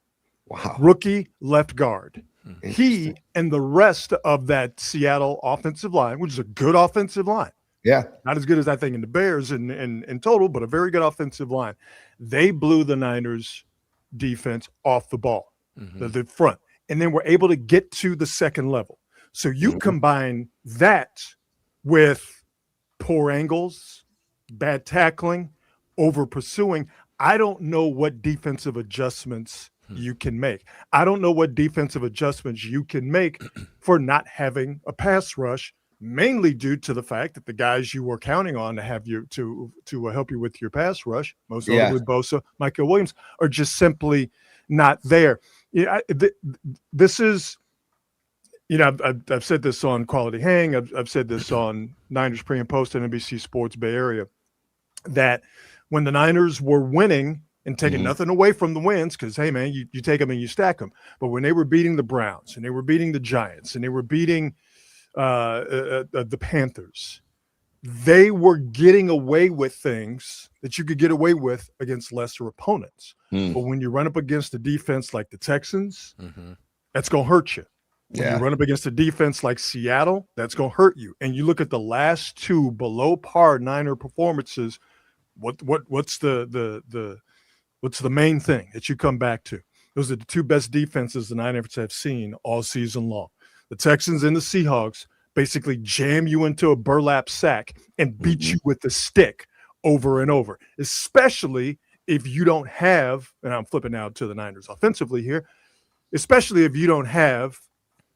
Wow. Rookie left guard. He and the rest of that Seattle offensive line, which is a good offensive line. Yeah. Not as good as I think in the Bears in total, but a very good offensive line. They blew the Niners defense off the ball, the front, and then were able to get to the second level. So you combine that with poor angles, bad tackling, over pursuing. I don't know what defensive adjustments you can make. I don't know what defensive adjustments you can make for not having a pass rush, mainly due to the fact that the guys you were counting on to have you to help you with your pass rush, most notably Bosa, Michael Williams, are just simply not there. This is, I've said this on Quality Hang. I've said this on Niners Pre and Post and NBC Sports Bay Area, that when the Niners were winning and taking nothing away from the wins, because, hey, man, you take them and you stack them. But when they were beating the Browns and they were beating the Giants and they were beating the Panthers, they were getting away with things that you could get away with against lesser opponents. But when you run up against a defense like the Texans, that's going to hurt you. When you run up against a defense like Seattle, that's going to hurt you. And you look at the last two below par Niner performances, what's the main thing that you come back to? Those are the two best defenses the Niners have seen all season long. The Texans and the Seahawks basically jam you into a burlap sack and beat you with the stick over and over, especially if you don't have, and I'm flipping now to the Niners offensively here, especially if you don't have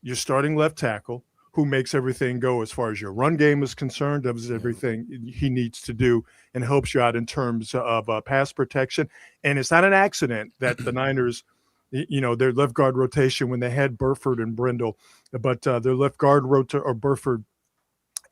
your starting left tackle who makes everything go as far as your run game is concerned, does everything he needs to do and helps you out in terms of pass protection. And it's not an accident that the Niners, their left guard rotation when they had Burford and Brindle, but their left guard or Burford,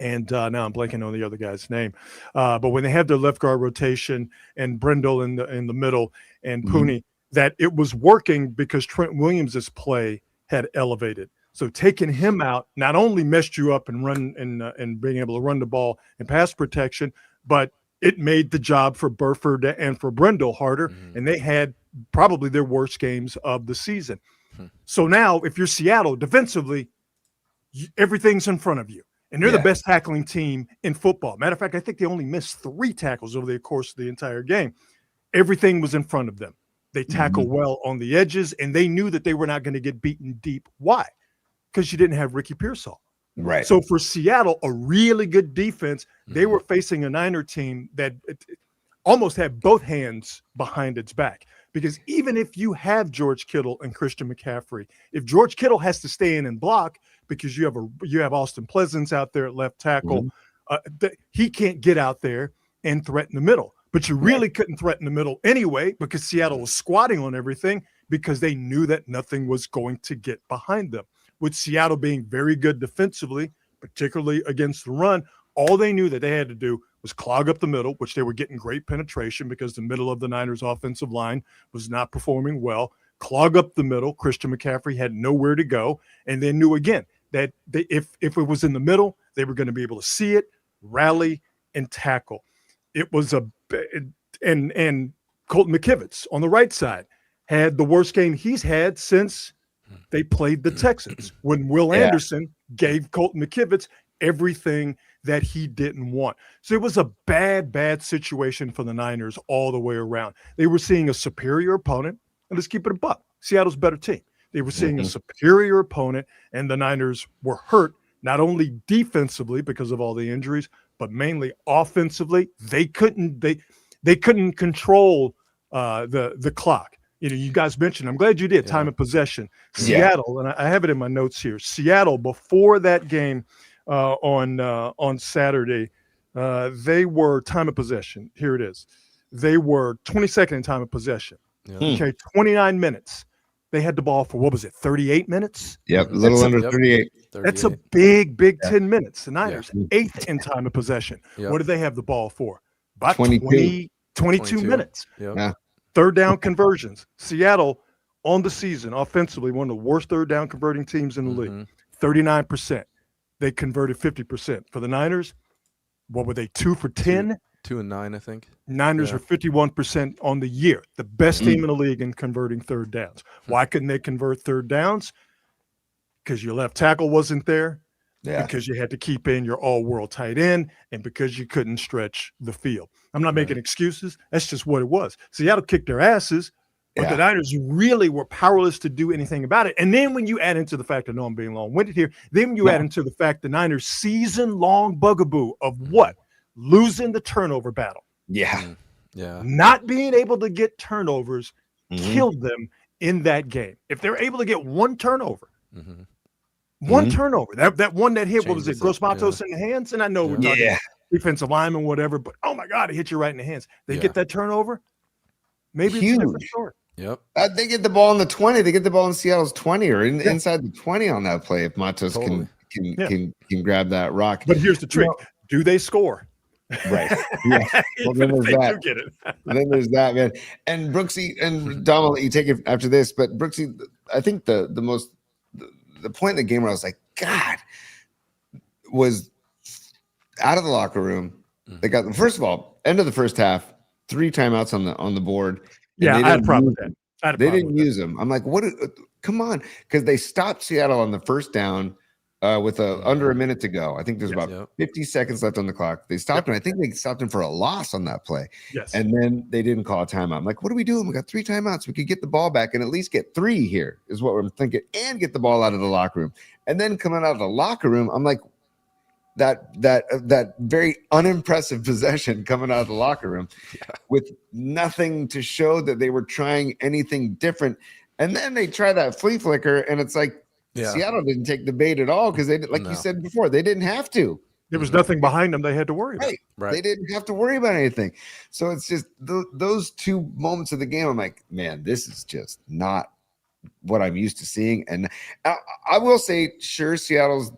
and now I'm blanking on the other guy's name. But when they had their left guard rotation and Brindle in the middle and Pooney, that it was working because Trent Williams' play had elevated. So taking him out not only messed you up and being able to run the ball and pass protection, but it made the job for Burford and for Brindle harder, and they had probably their worst games of the season. So now if you're Seattle defensively, everything's in front of you. And they're the best tackling team in football. Matter of fact, I think they only missed 3 tackles over the course of the entire game. Everything was in front of them. They tackle well on the edges, and they knew that they were not going to get beaten deep. Why? Because you didn't have Ricky Pearsall. Right. So for Seattle, a really good defense, they were facing a Niner team that almost had both hands behind its back. Because even if you have George Kittle and Christian McCaffrey, if George Kittle has to stay in and block because you have Austin Pleasance out there at left tackle, he can't get out there and threaten the middle. But you really couldn't threaten the middle anyway because Seattle was squatting on everything because they knew that nothing was going to get behind them. With Seattle being very good defensively, particularly against the run, all they knew that they had to do was clog up the middle, which they were getting great penetration because the middle of the Niners offensive line was not performing well. Clog up the middle. Christian McCaffrey had nowhere to go. And they knew again that if it was in the middle, they were going to be able to see it, rally, and tackle. It was and Colton McKivitz on the right side had the worst game he's had since they played the Texans when Will Anderson gave Colton McKivitz everything that he didn't want. So it was a bad situation for the Niners all the way around. They were seeing a superior opponent, and let's keep it a buck. Seattle's a better team. They were seeing a superior opponent, and the Niners were hurt not only defensively because of all the injuries, but mainly offensively. They couldn't control the clock. You guys mentioned, I'm glad you did, time of possession. Seattle, and I have it in my notes here, Seattle, before that game on Saturday, they were time of possession. Here it is. They were 22nd in time of possession. Okay, 29 minutes. They had the ball for, 38 minutes? Yep, a little under 38. That's a big 10 minutes. The Niners, 8th in time of possession. What did they have the ball for? About 22 minutes. Yeah. Third down conversions. Seattle on the season, offensively, one of the worst third down converting teams in the league. 39%. They converted 50%. For the Niners, what were they, 2 for 10? 2 and 9, I think. Niners are 51% on the year. The best team in the league in converting third downs. Why couldn't they convert third downs? Because your left tackle wasn't there. Because you had to keep in your all-world tight end, and because you couldn't stretch the field. I'm not making excuses. That's just what it was. Seattle kicked their asses, but the Niners really were powerless to do anything about it. And then when you add into the fact, I know I'm being long-winded here, then you add into the fact the Niners' season-long bugaboo of what? Losing the turnover battle. Not being able to get turnovers killed them in that game. If they're able to get one turnover, one turnover, that one that hit, what was it, Gross Matos in the hands? And I know we're talking defensive lineman, whatever, but oh my God, it hit you right in the hands. They get that turnover, maybe it's a different story. They get the ball in the 20. They get the ball in Seattle's 20 or inside the 20 on that play if Matos can grab that rock. But here's the trick. Do they score? Right. Well, then there's that. Then there's that, man. And Brooksy and Dom, I'll let you take it after this. But Brooksy, I think the point in the game where I was like, God, was out of the locker room. They got, first of all, end of the first half, 3 timeouts on the board. Yeah, I had a problem with that. They didn't use them. I'm like, what? Come on, because they stopped Seattle on the first down with under a minute to go. I think there's about 50 seconds left on the clock. They stopped him. I think they stopped him for a loss on that play. Yes. And then they didn't call a timeout. I'm like, what are we doing? We got 3 timeouts. We could get the ball back and at least get 3 here is what we're thinking, and get the ball out of the locker room. And then coming out of the locker room, I'm like, that very unimpressive possession coming out of the locker room with nothing to show that they were trying anything different. And then they try that flea flicker, and it's like, Seattle didn't take the bait at all because they, like you said before, they didn't have to. There was nothing behind them they had to worry about. Right. They didn't have to worry about anything. So it's just those 2 moments of the game. I'm like, man, this is just not what I'm used to seeing. And I will say, sure, Seattle's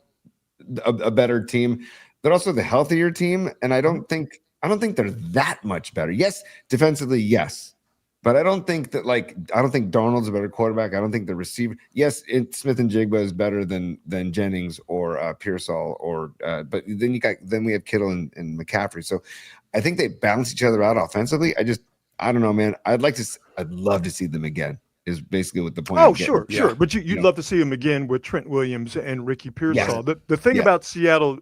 a better team. They're also the healthier team, and I don't think they're that much better. Yes, defensively, yes. But I don't think Darnold's a better quarterback. I don't think the receiver. Yes, Smith and Jigba is better than Jennings or Pearsall but then we have Kittle and McCaffrey. So I think they balance each other out offensively. I don't know, man. I'd love to see them again. Is basically what the point. Oh, sure. But you'd love to see them again with Trent Williams and Ricky Pearsall. Yeah. The thing about Seattle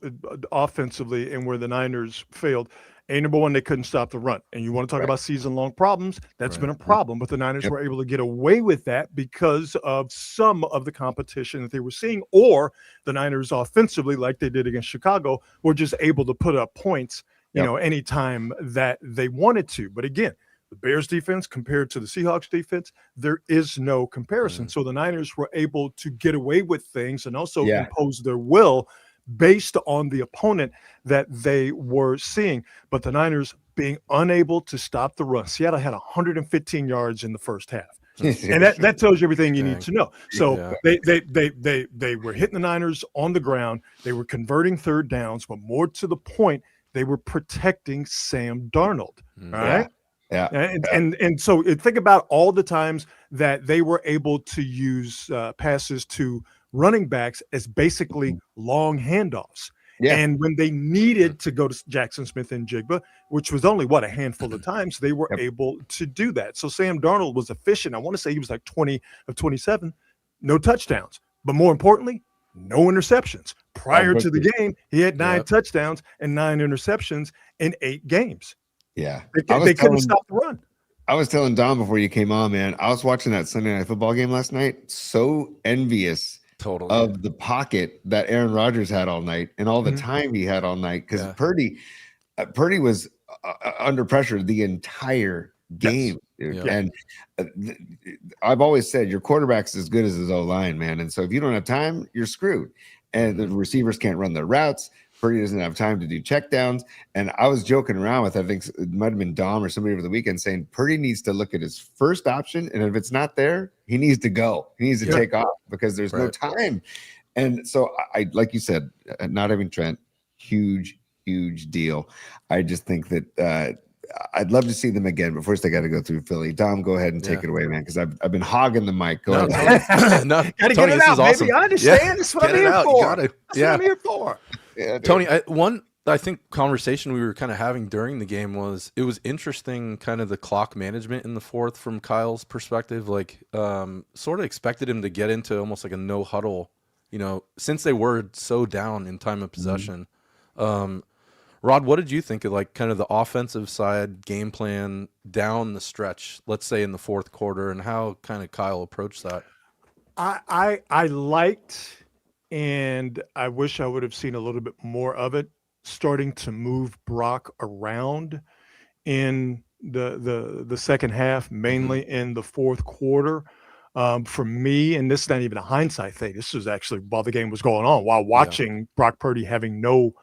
offensively and where the Niners failed. Number one, they couldn't stop the run. And you want to talk about season-long problems, that's been a problem. But the Niners were able to get away with that because of some of the competition that they were seeing, or the Niners offensively, like they did against Chicago, were just able to put up points, anytime that they wanted to. But again, the Bears defense compared to the Seahawks defense, there is no comparison. So the Niners were able to get away with things and also impose their will based on the opponent that they were seeing. But the Niners being unable to stop the run. Seattle had 115 yards in the first half. And that tells you everything you need to know. So they were hitting the Niners on the ground. They were converting third downs, but more to the point, they were protecting Sam Darnold. All right. Yeah. And so think about all the times that they were able to use passes to running backs as basically long handoffs. Yeah. And when they needed to go to Jackson Smith and Jigba, which was only a handful of times, they were able to do that. So Sam Darnold was efficient. I want to say he was like 20 of 27, no touchdowns, but more importantly, no interceptions. Prior to the game, he had 9 touchdowns and 9 interceptions in 8 games. Yeah. They couldn't stop the run. I was telling Don before you came on, man, I was watching that Sunday Night Football game last night. So envious of the pocket that Aaron Rodgers had all night and all the time he had all night. Because Purdy was under pressure the entire game. Dude. And I've always said your quarterback's as good as his O-line, man. And so if you don't have time, you're screwed. And the receivers can't run their routes. Purdy doesn't have time to do checkdowns. And I was joking around with, I think it might have been Dom or somebody over the weekend saying Purdy needs to look at his first option. And if it's not there, he needs to go. He needs to take off because there's no time. And so I, like you said, not having Trent, huge deal. I just think that I'd love to see them again, but first I got to go through Philly. Dom, go ahead and take it away, man, because I've been hogging the mic. Go ahead. No, gotta get it out, baby. I understand. That's what I'm here for. That's what I'm here for. Yeah, Tony, I think conversation we were kind of having during the game was it was interesting, kind of the clock management in the fourth from Kyle's perspective. Like, sort of expected him to get into almost like a no huddle, since they were so down in time of possession. Rod, what did you think of like kind of the offensive side game plan down the stretch, let's say in the fourth quarter, and how kind of Kyle approached that? I liked, and I wish I would have seen a little bit more of it, starting to move Brock around in the second half, mainly in the fourth quarter. For me, and this is not even a hindsight thing, this was actually while the game was going on, while watching Brock Purdy having no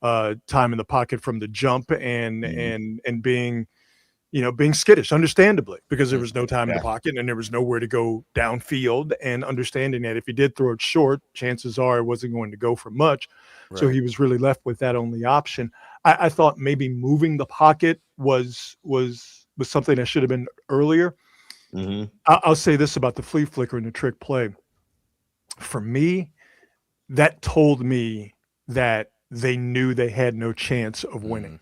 time in the pocket from the jump and being skittish, understandably, because there was no time in the pocket and there was nowhere to go downfield, and understanding that if he did throw it short, chances are it wasn't going to go for much. Right. So he was really left with that only option. I thought maybe moving the pocket was something that should have been earlier. I'll say this about the flea flicker and the trick play. For me, that told me that they knew they had no chance of winning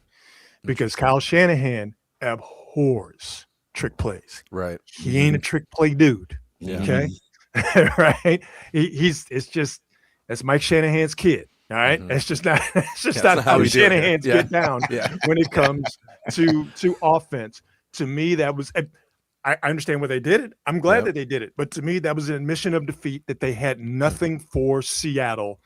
because Kyle Shanahan abhors trick plays. Right. He ain't a trick play dude. Yeah. Okay. Right. That's Mike Shanahan's kid. All right. That's just not not how Shanahan's get down when it comes to offense. To me, that was I understand why they did it. I'm glad that they did it. But to me, that was an admission of defeat, that they had nothing for Seattle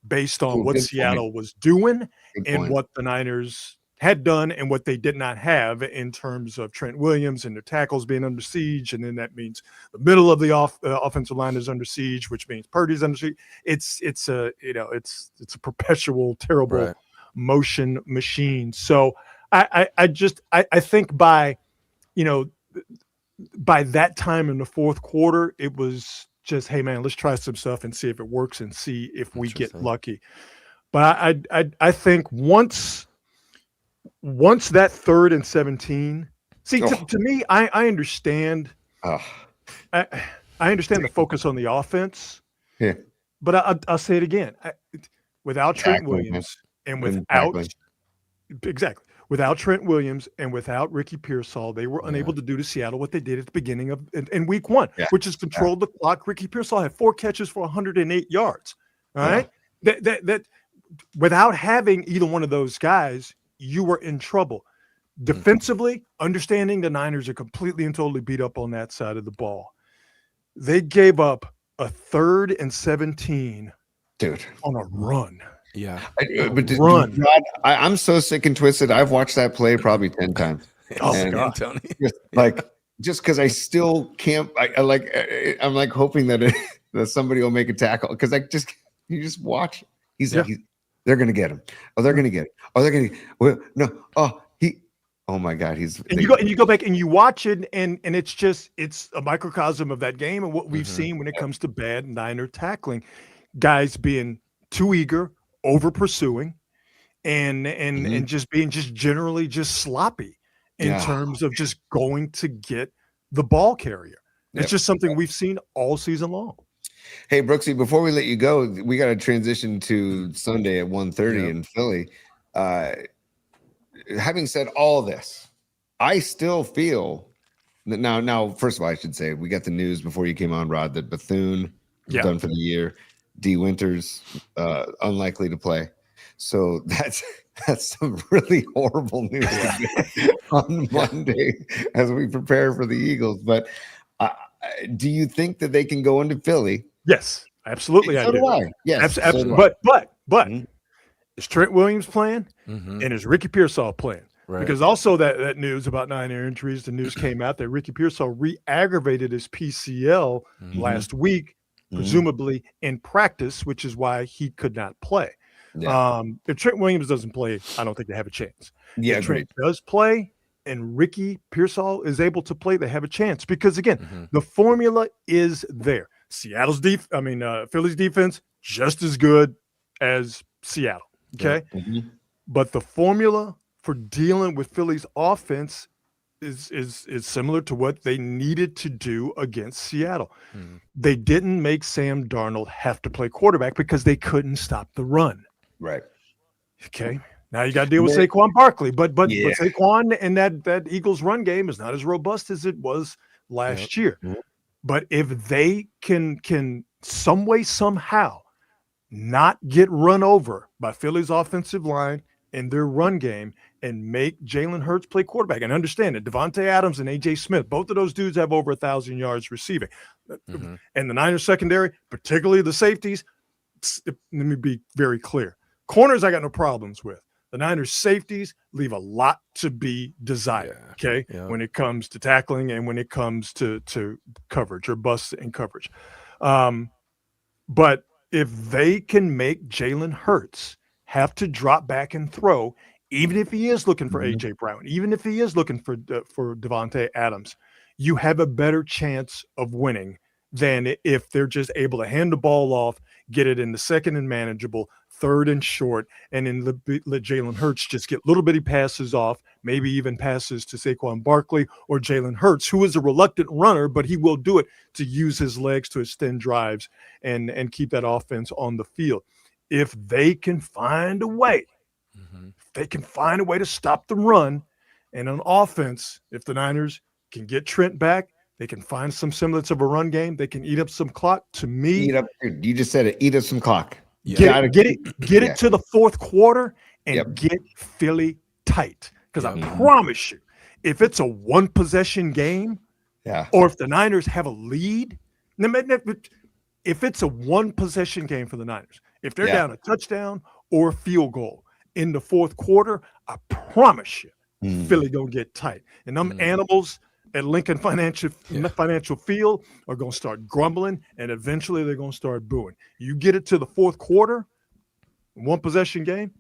based on what Seattle was doing and what the Niners had done and what they did not have in terms of Trent Williams and their tackles being under siege. And then that means the middle of the offensive line is under siege, which means Purdy's under siege. It's a perpetual, terrible motion machine. So I think by that time in the fourth quarter, it was just, hey man, let's try some stuff and see if it works and see if we get lucky. But I think once that 3rd and 17, see, to me, I understand. I understand the focus on the offense. Yeah. But I'll say it again. Without Trent Williams and without Trent Williams and without Ricky Pearsall, they were unable to do to Seattle what they did at the beginning of in week 1, which is control the clock. Ricky Pearsall had 4 catches for 108 yards. All right. That without having either one of those guys, you were in trouble. Defensively, understanding the Niners are completely and totally beat up on that side of the ball. They gave up a 3rd and 17 on a run. Yeah. I'm so sick and twisted. I've watched that play probably 10 times. Oh, God, Tony. Just because I still can't, I'm like hoping that somebody will make a tackle, because you just watch. They're going to get him. Oh, they're going to get it. Oh, they're going to. Oh my God. You go back and you watch it, and it's a microcosm of that game and what we've seen when it comes to bad Niner tackling. Guys being too eager, over pursuing, and just being generally sloppy in terms of just going to get the ball carrier. It's just something we've seen all season long. Hey, Brooksy, before we let you go, we got to transition to Sunday at 1:30 in Philly. Having said all this, I still feel that now, first of all, I should say, we got the news before you came on, Rod, that Bethune is done for the year. D. Winters unlikely to play. So that's some really horrible news on Monday as we prepare for the Eagles. But do you think that they can go into Philly? Yes, absolutely. So do I. Yes, absolutely. But is Trent Williams playing and is Ricky Pearsall playing? Right. Because also that news about 9 injuries, the news came out that Ricky Pearsall re-aggravated his PCL last week, presumably in practice, which is why he could not play. Yeah. If Trent Williams doesn't play, I don't think they have a chance. If Trent does play and Ricky Pearsall is able to play, they have a chance, because again, the formula is there. Philly's defense just as good as Seattle. Okay. But the formula for dealing with Philly's offense is similar to what they needed to do against Seattle. They didn't make Sam Darnold have to play quarterback because they couldn't stop the run. Right. Okay. Now you got to deal with Saquon Barkley, but Saquon and that Eagles run game is not as robust as it was last year. But if they can some way, somehow not get run over by Philly's offensive line and their run game and make Jalen Hurts play quarterback, and understand that Devontae Adams and A.J. Smith, both of those dudes have over 1,000 yards receiving. And the Niners secondary, particularly the safeties, let me be very clear. Corners I got no problems with. The Niners safeties leave a lot to be desired, when it comes to tackling and when it comes to coverage or busts in coverage. But if they can make Jalen Hurts have to drop back and throw, even if he is looking for A.J. Brown, even if he is looking for Devontae Adams, you have a better chance of winning than if they're just able to hand the ball off, get it in the second and manageable, third and short, and then let Jalen Hurts just get little bitty passes off, maybe even passes to Saquon Barkley or Jalen Hurts, who is a reluctant runner, but he will do it to use his legs to extend drives and keep that offense on the field. if they can find a way, if they can find a way to stop the run, and on offense, if the Niners can get Trent back, they can find some semblance of a run game. They can eat up some clock. To me, you just said it. Eat up some clock. Get it to the fourth quarter and get Philly tight. Because I promise you, if it's a one possession game, or if the Niners have a lead, if it's a one possession game for the Niners, if they're down a touchdown or a field goal in the fourth quarter, I promise you, Philly gonna get tight. And them animals at Lincoln Financial Field are gonna start grumbling, and eventually they're gonna start booing. You get it to the fourth quarter, one possession game,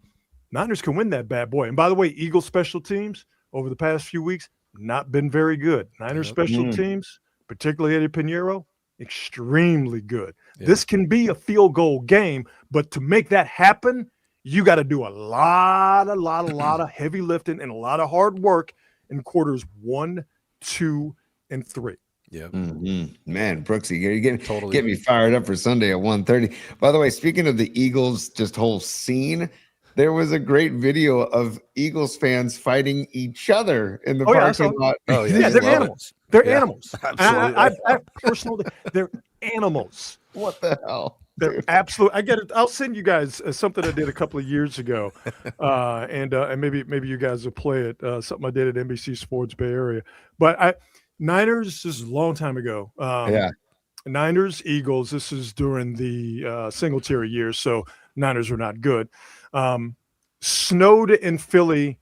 Niners can win that bad boy. And by the way, Eagles special teams over the past few weeks not been very good. Niners special teams, particularly Eddie Pinheiro, extremely good. This can be a field goal game, but to make that happen, you got to do a lot of heavy lifting and a lot of hard work in quarters 1, 2, and 3. Yeah, man, Brooksy, you're getting me fired up for Sunday at 1:30. By the way, speaking of the Eagles, just whole scene, there was a great video of Eagles fans fighting each other in the parking lot. Oh yeah, they're animals. They're animals. Absolutely. I personally, they're animals. What the hell? They're absolute. I get it. I'll send you guys something I did a couple of years ago, and maybe you guys will play it. Something I did at NBC Sports Bay Area. But Niners, this is a long time ago. Niners, Eagles. This is during the Singletary years, so Niners were not good. Snowed in Philly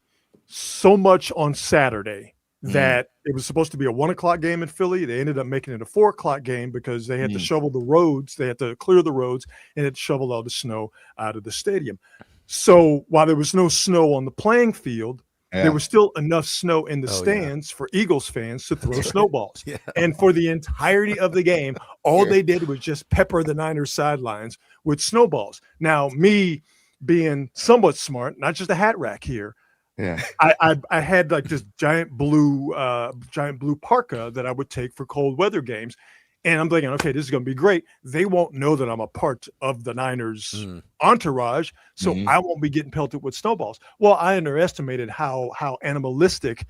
so much on Saturday that it was supposed to be a 1:00 game in Philly. They ended up making it a 4:00 game because they had to shovel the roads. They had to clear the roads and had to shovel all the snow out of the stadium. So while there was no snow on the playing field, there was still enough snow in the stands for Eagles fans to throw snowballs. And for the entirety of the game, all they did was just pepper the Niners sidelines with snowballs. Now, me being somewhat smart, not just a hat rack here, I had like this giant blue parka that I would take for cold weather games. And I'm thinking, okay, this is going to be great. They won't know that I'm a part of the Niners entourage, so I won't be getting pelted with snowballs. Well, I underestimated how animalistic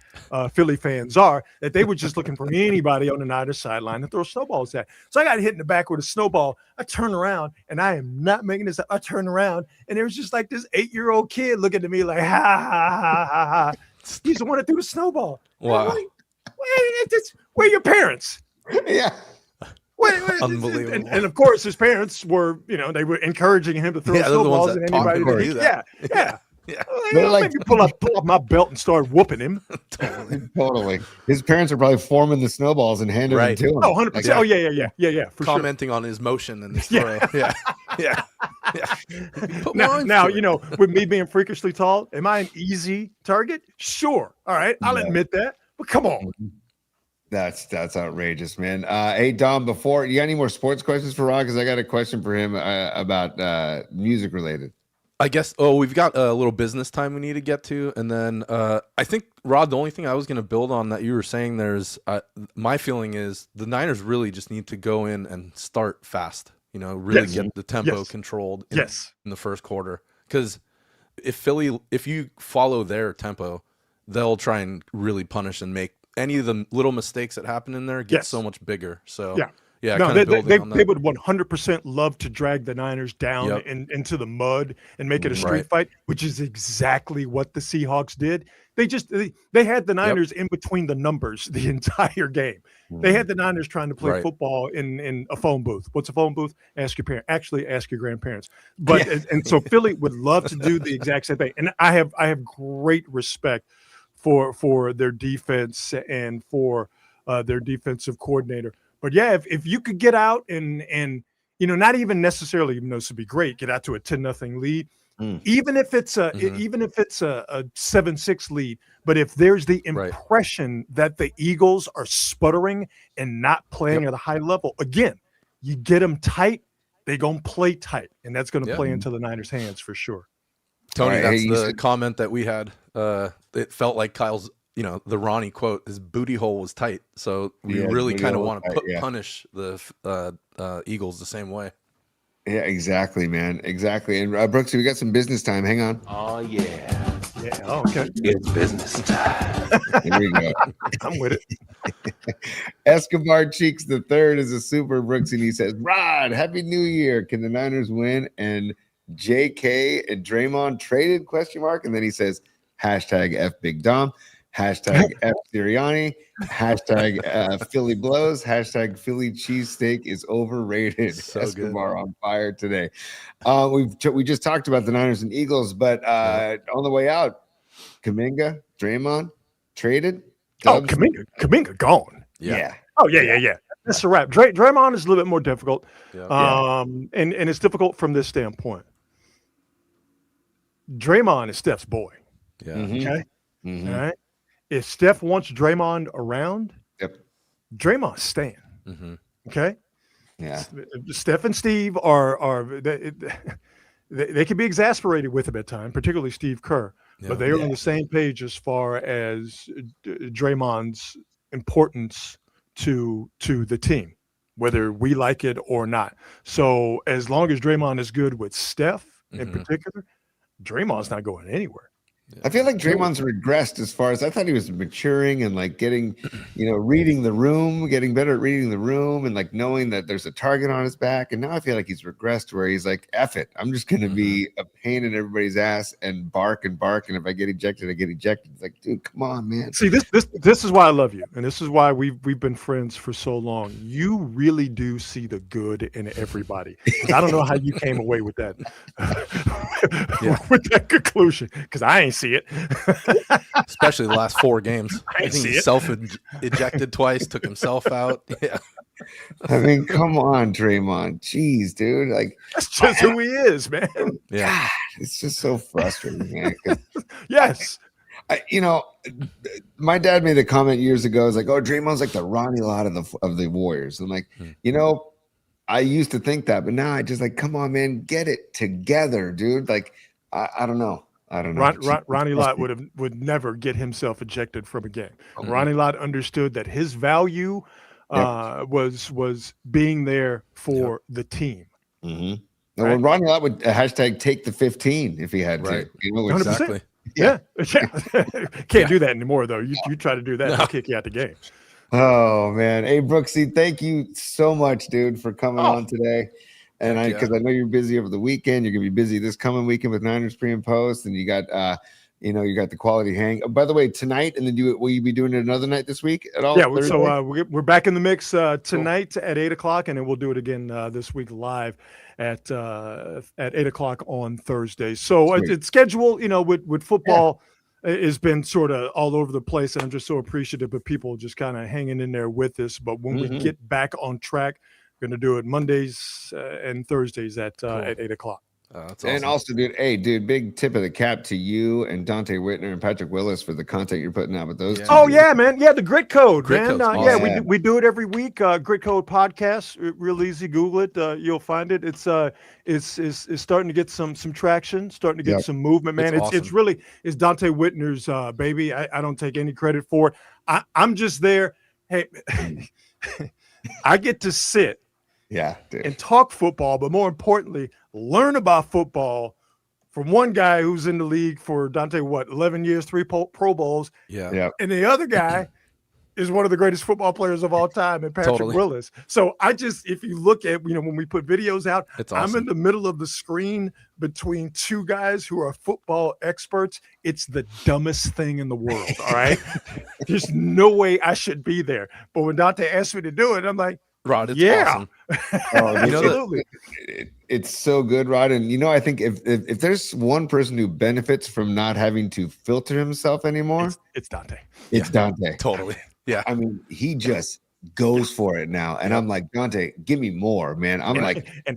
Philly fans are, that they were just looking for anybody on the Niners sideline to throw snowballs at. So I got hit in the back with a snowball. I turned around, and I am not making this up. I turned around, and there was just like this 8-year-old kid looking at me like, ha, ha, ha, ha, ha. He's the one that threw the snowball. Wow. Where are your parents? Unbelievable. And of course, his parents were, they were encouraging him to throw snowballs at anybody. They're like, pull up my belt and start whooping him. Totally. His parents are probably forming the snowballs and handing them to him. Oh, 100%. Yeah. For commenting on his motion and his throw. Yeah. Now, with me being freakishly tall, am I an easy target? Sure. All right. I'll admit that. But come on. That's outrageous, man. Hey, Dom, before you got any more sports questions for Rod? Because I got a question for him about music related. I guess. Oh, we've got a little business time we need to get to, and then I think Rod, the only thing I was going to build on that you were saying, there's my feeling is the Niners really just need to go in and start fast. Really get the tempo controlled in the first quarter, because if you follow their tempo, they'll try and really punish and make any of the little mistakes that happen in there get so much bigger. So they would 100% love to drag the Niners down into the mud and make it a street fight, which is exactly what the Seahawks did. They had the Niners in between the numbers the entire game. They had the Niners trying to play football in a phone booth. What's a phone booth? Ask your parents. Actually, ask your grandparents. But and so Philly would love to do the exact same thing. And I have great respect for their defense and for their defensive coordinator. But if you could get out and not even necessarily, this would be great, get out to a 10-0 lead, even if it's a 7-6 lead. But if there's the impression that the Eagles are sputtering and not playing at a high level, again, you get them tight, they're gonna play tight, and that's gonna play into the Niners' hands for sure. Tony, that's the comment that we had. It felt like Kyle's, the Ronnie quote, his booty hole was tight. So we really kind of want to punish the Eagles the same way. Yeah, exactly, man. Exactly. And Brooksy, we got some business time. Hang on. Oh, yeah. Yeah. Oh, okay. It's business time. Here we go. I'm with it. Escobar Cheeks the third is a super Brooksy, and he says, Rod, Happy New Year. Can the Niners win? And JK and Draymond traded ? And then he says, hashtag F Big Dom, hashtag F Sirianni, hashtag Philly blows, hashtag Philly cheesesteak is overrated. So Escobar good. on fire today. We just talked about the Niners and Eagles, but on the way out, Kuminga, Draymond traded. Dubs. Oh, Kuminga gone. Yeah. Oh yeah. That's a wrap. Draymond is a little bit more difficult. Yeah. And it's difficult from this standpoint. Draymond is Steph's boy. Yeah. Okay. Mm-hmm. All right. If Steph wants Draymond around, Yep. Draymond's staying. Mm-hmm. Okay. Yeah. Steph and Steve are they can be exasperated with him at times, particularly Steve Kerr, but they are on the same page as far as Draymond's importance to the team, whether we like it or not. So as long as Draymond is good with Steph in particular, Draymond's not going anywhere. I feel like Draymond's regressed as far as I thought he was maturing and like getting, reading the room, getting better at reading the room and like knowing that there's a target on his back. And now I feel like he's regressed where he's like, F it. I'm just going to be a pain in everybody's ass and bark. And if I get ejected, I get ejected. It's like, dude, come on, man. See, this is why I love you. And this is why we've been friends for so long. You really do see the good in everybody. I don't know how you came away with that, with that conclusion, because I ain't see it. Especially the last 4 games. I think see he it. self-ejected twice, took himself out. Yeah. I mean, come on, Draymond. Jeez, dude. Like, That's just who he is, man. Yeah. God, it's just so frustrating, man. 'Cause Yes. my dad made a comment years ago. It's like, oh, Draymond's like the Ronnie Lott of the Warriors. I'm like, I used to think that, but now I just like, come on, man, get it together, dude. Like, I don't know. Ronnie Lott would never get himself ejected from a game. Ronnie Lott understood that his value was being there for the team. Mm-hmm. Right? Well, Ronnie Lott would hashtag take the 15 if he had to. 100%. Exactly. Yeah. Can't do that anymore, though. You try to do that, they'll kick you out the game. Oh, man. Hey, Brooksy, thank you so much, dude, for coming on today. And because I know you're busy over the weekend, you're gonna be busy this coming weekend with Niners pre and post, and you got you got the quality hang. Oh, by the way, tonight, and then will you be doing it another night this week at all? Yeah, so we're back in the mix tonight at 8:00, and then we'll do it again this week live at 8:00 on Thursday. So it's scheduled, with football. Has been sort of all over the place, and I'm just so appreciative of people just kind of hanging in there with us. But when we get back on track, we're going to do it Mondays and Thursdays at 8:00. That's awesome. And also, dude, big tip of the cap to you and Dante Whitner and Patrick Willis for the content you're putting out with those. Yeah, man. Yeah, the Grit Code, man. Awesome. We do it every week. Grit Code podcast, real easy. Google it. You'll find it. It's starting to get some traction, starting to get some movement, man. It's really Dante Whitner's baby. I don't take any credit for it. I'm just there. Hey, I get to sit and talk football, but more importantly, learn about football from one guy who's in the league for Dante, 11 years, 3 Pro Bowls. Yeah. And the other guy is one of the greatest football players of all time, and Patrick Willis. So if you look at, when we put videos out, I'm in the middle of the screen between 2 guys who are football experts. It's the dumbest thing in the world. All right. There's no way I should be there. But when Dante asked me to do it, I'm like, Rod, it's awesome. Absolutely. It's so good, Rod. And I think if there's one person who benefits from not having to filter himself anymore, it's Dante. It's Dante. Totally. Yeah. I mean, he just goes for it now. And I'm like, Dante, give me more, man. I'm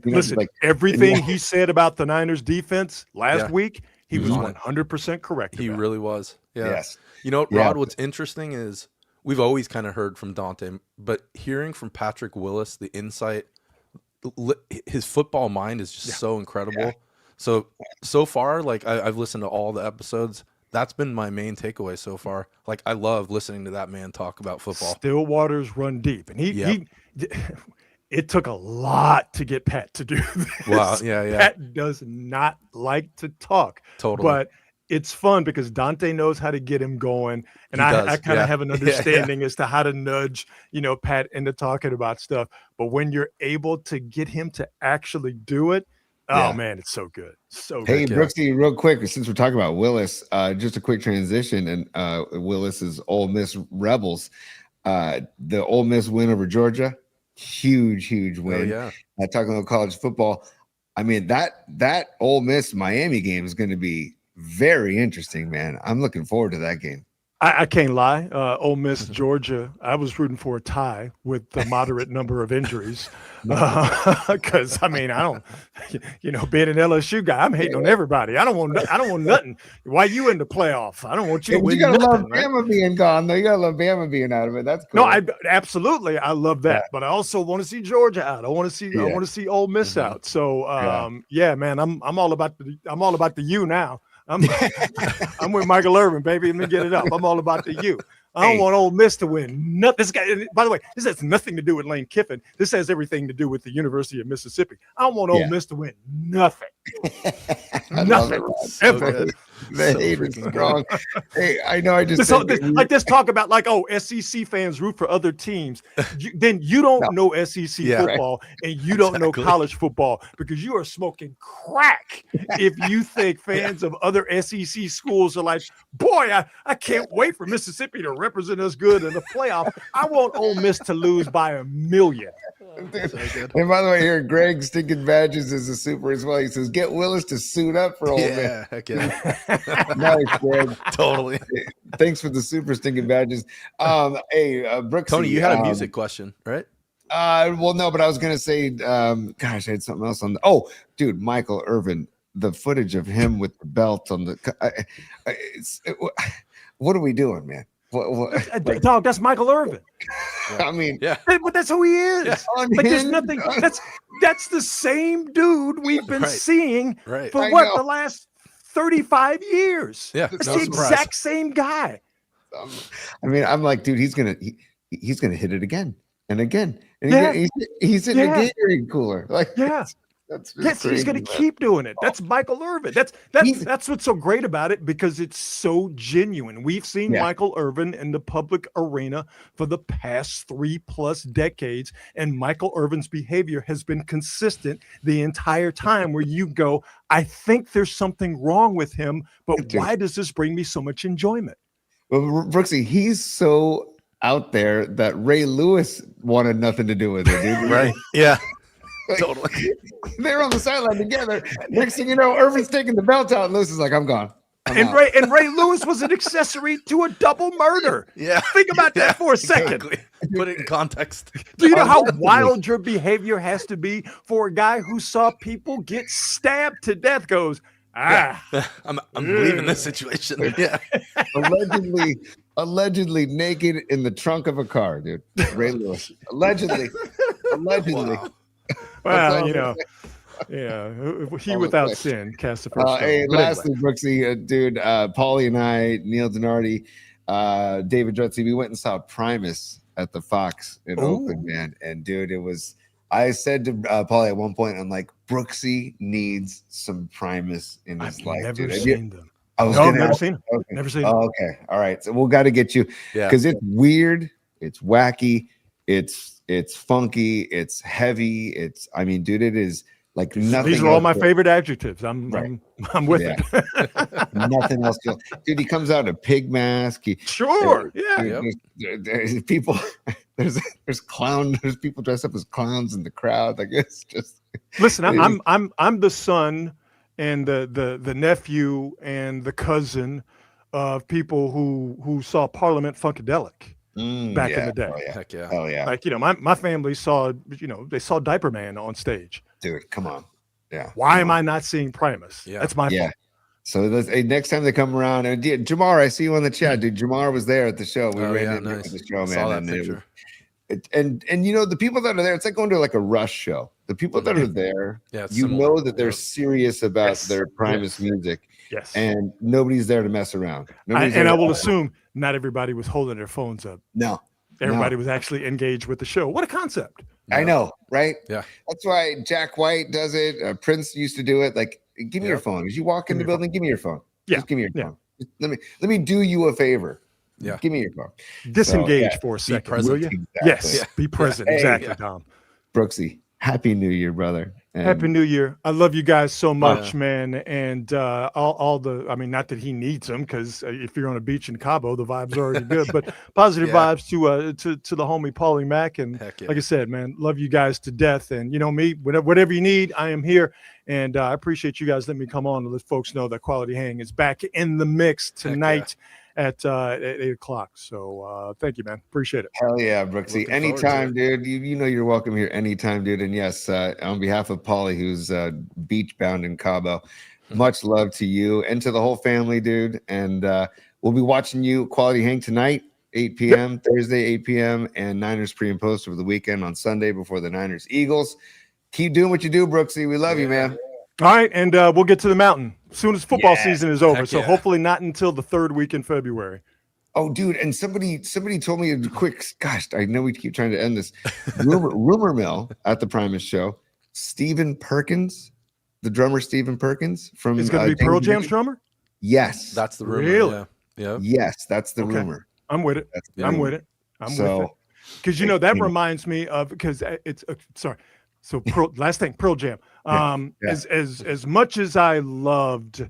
listen, everything he said about the Niners defense last week, he was 100% correct. He really was. Yeah. Yes. Rod, what's interesting is we've always kind of heard from Dante, but hearing from Patrick Willis, the insight, his football mind is just so incredible. Yeah. So far, like I've listened to all the episodes. That's been my main takeaway so far. Like I love listening to that man talk about football. Still waters run deep, and he it took a lot to get Pat to do this. Wow. Yeah. Pat does not like to talk. Totally. But it's fun because Dante knows how to get him going. And I kind of have an understanding as to how to nudge, Pat into talking about stuff. But when you're able to get him to actually do it, oh man, it's so good. So hey, good. Brooksy, real quick, since we're talking about Willis, just a quick transition. And Willis is Ole Miss Rebels. The Ole Miss win over Georgia, huge win. Oh, yeah. Talking about college football, I mean that Ole Miss Miami game is going to be very interesting, man. I'm looking forward to that game. I can't lie. Ole Miss, Georgia, I was rooting for a tie with the moderate number of injuries. Because, I mean, I don't, being an LSU guy, I'm hating on everybody. I don't want nothing. Why you in the playoff? I don't want you to win gotta nothing. Love Bama being gone, though. You got to love Bama being out of it. That's cool. No, absolutely. I love that. But I also want to see Georgia out. I want to see Ole Miss out. So, man, I'm all about the U now. I'm with Michael Irvin, baby. Let me get it up. I'm all about the U. I don't want Ole Miss to win. This guy, by the way, this has nothing to do with Lane Kiffin. This has everything to do with the University of Mississippi. I don't want Ole Miss to win nothing. Nothing. Ever. The hate is strong. Hey, I know. I just this talk about SEC fans root for other teams. Then you don't know SEC football and you don't know college football because you are smoking crack if you think fans of other SEC schools are like, boy, I can't wait for Mississippi to represent us good in the playoff. I want Ole Miss to lose by 1,000,000. And by the way, here Greg Stinking Badges is a super as well. He says, "Get Willis to suit up for Ole Miss." Yeah, heck yeah. Nice, Greg. Totally. Thanks for the super Stinking Badges. Hey, Brooksy, Tony, you had a music question, right? Well, no, but I was gonna say, gosh, I had something else on the. Oh, dude, Michael Irvin, the footage of him with the belt on the. What are we doing, man? What, dog, that's Michael Irvin. I mean, but that's who he is. Yeah. Like there's nothing. That's the same dude we've been seeing for the last 35 years. Yeah, it's the exact same guy. I mean, I'm like, dude, he's gonna hit it again and again, and he's in the Gatorade cooler. Like, that's crazy, he's going to keep doing it. That's Michael Irvin. That's what's so great about it because it's so genuine. We've seen Michael Irvin in the public arena for the past 3+ decades, and Michael Irvin's behavior has been consistent the entire time. Where you go, I think there's something wrong with him, but why does this bring me so much enjoyment? Well, Brooksy, he's so out there that Ray Lewis wanted nothing to do with it, dude. Right? Yeah. Like, totally. They're on the sideline together. Next thing you know, Irvin's taking the belt out, and Lewis is like, "I'm gone." Ray Lewis was an accessory to a double murder. Yeah. Think about that for a second. Exactly. Put it in context. Do you know how wild your behavior has to be for a guy who saw people get stabbed to death? Goes, I'm leaving this situation. Yeah. Allegedly naked in the trunk of a car, dude. Ray Lewis. Allegedly. Wow. Well, he without sin cast the first stone. Hey, lastly, Brooksy, dude, Paulie and I, Neil Denardi, David Drutzy, we went and saw Primus at the Fox in Oakland, man. And dude, I said to Paulie at one point, I'm like, Brooksy needs some Primus in his life. Never seen them. Never seen them. Okay. Never seen them. Okay. All right. So we'll got to get you because it's weird. It's wacky. It's funky. It's heavy. I mean, dude, it is like nothing. These are all my favorite adjectives. I'm with it. Nothing else. Dude, he comes out in a pig mask. There's people. There's clown. There's people dressed up as clowns in the crowd. Like it's just. Listen, I'm the son and the nephew and the cousin of people who saw Parliament Funkadelic. Back in the day. Heck yeah. Oh yeah. Like, my family saw, they saw Diaper Man on stage. Dude, come on. Yeah. Why am I not seeing Primus? Yeah. That's my fault. So next time they come around, and Jamar, I see you on the chat, dude. Jamar was there at the show. We ran into the show, man. Saw that picture. And the people that are there, it's like going to like a Rush show. The people that are there, know that they're serious about their Primus music. Yes. And nobody's there to mess around. I will assume not everybody was holding their phones up. No. Everybody was actually engaged with the show. What a concept. I know, right? Yeah. That's why Jack White does it. Prince used to do it. Like, give me your phone. As you walk in the building, give me your phone. Just give me your phone. Let me do you a favor. Yeah. Give me your phone. Disengage for a second, will you? Exactly. Yes. Be present. Exactly, Tom. Brooksy, Happy New Year, brother. And Happy New Year. I love you guys so much, man. And all the, I mean, not that he needs them, because if you're on a beach in Cabo, the vibes are already good, but positive vibes to the homie Paulie Mack. And like I said, man, love you guys to death. And you know me, whatever you need, I am here. And I appreciate you guys letting me come on and let folks know that Quality Hang is back in the mix tonight at 8 o'clock. So thank you, man. Appreciate it. Hell yeah, Brooksy. Anytime, dude. You know you're welcome here anytime, dude. And yes, on behalf of Paulie, who's beach bound in Cabo, much love to you and to the whole family, dude. And we'll be watching you Quality Hang tonight, 8 p.m., Thursday, 8 p.m., and Niners pre and post over the weekend on Sunday before the Niners Eagles. Keep doing what you do, Brooksy. We love you, man. All right, and we'll get to the mountain as soon as football season is over. So hopefully not until the third week in February. Oh, dude, and somebody told me a quick. Gosh, I know we keep trying to end this. Rumor mill at the Primus show. Stephen Perkins, the drummer Stephen Perkins from. It's going to be Pearl Jam's drummer. Yes, that's the rumor. Really? Yeah. Yes, that's the rumor. I'm with it. I'm with it. Because you know that reminds me of because it's sorry. So last thing, Pearl Jam. As much as I loved